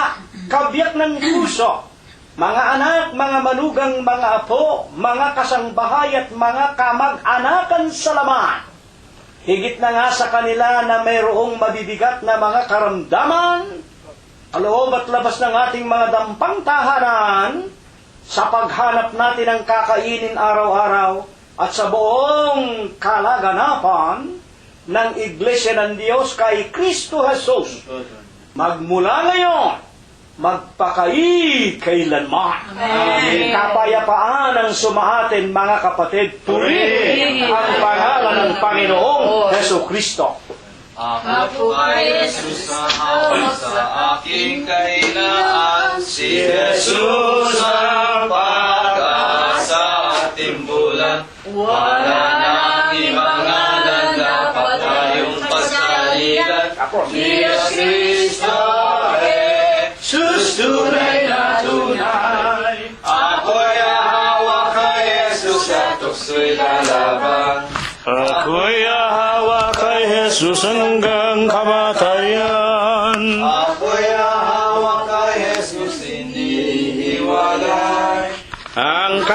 kabiyak ng puso, mga anak, mga manugang, mga apo, mga kasangbahay at mga kamag-anakan sa laman. Higit na nga sa kanila na mayroong mabibigat na mga karamdaman, kaloob at labas ng ating mga dampang tahanan, sa paghanap natin ng kakainin araw-araw at sa buong kalaganapan ng Iglesia ng Diyos kay Kristo Jesus, magmula ngayon, magpakailanman. Amen. Kapayapaan ang sumaatin, mga kapatid. Purihin ang pangalan ng Panginoong Jesucristo. Ako kay Jesus ang hawak sa aking kailangan. Si Jesus ang pag-asa at timbulan. Wala nang ibang ngalan dapat tayong pasaligan. Jesus Cristo, Jesus tunay na tunay. Ako'y hawak kay Jesus at tukso'y lalaban. Ako'y ahawa kay Jesus hanggang kamatayan. Ako'y hawak kay Jesus, hindi hiwalay. Ang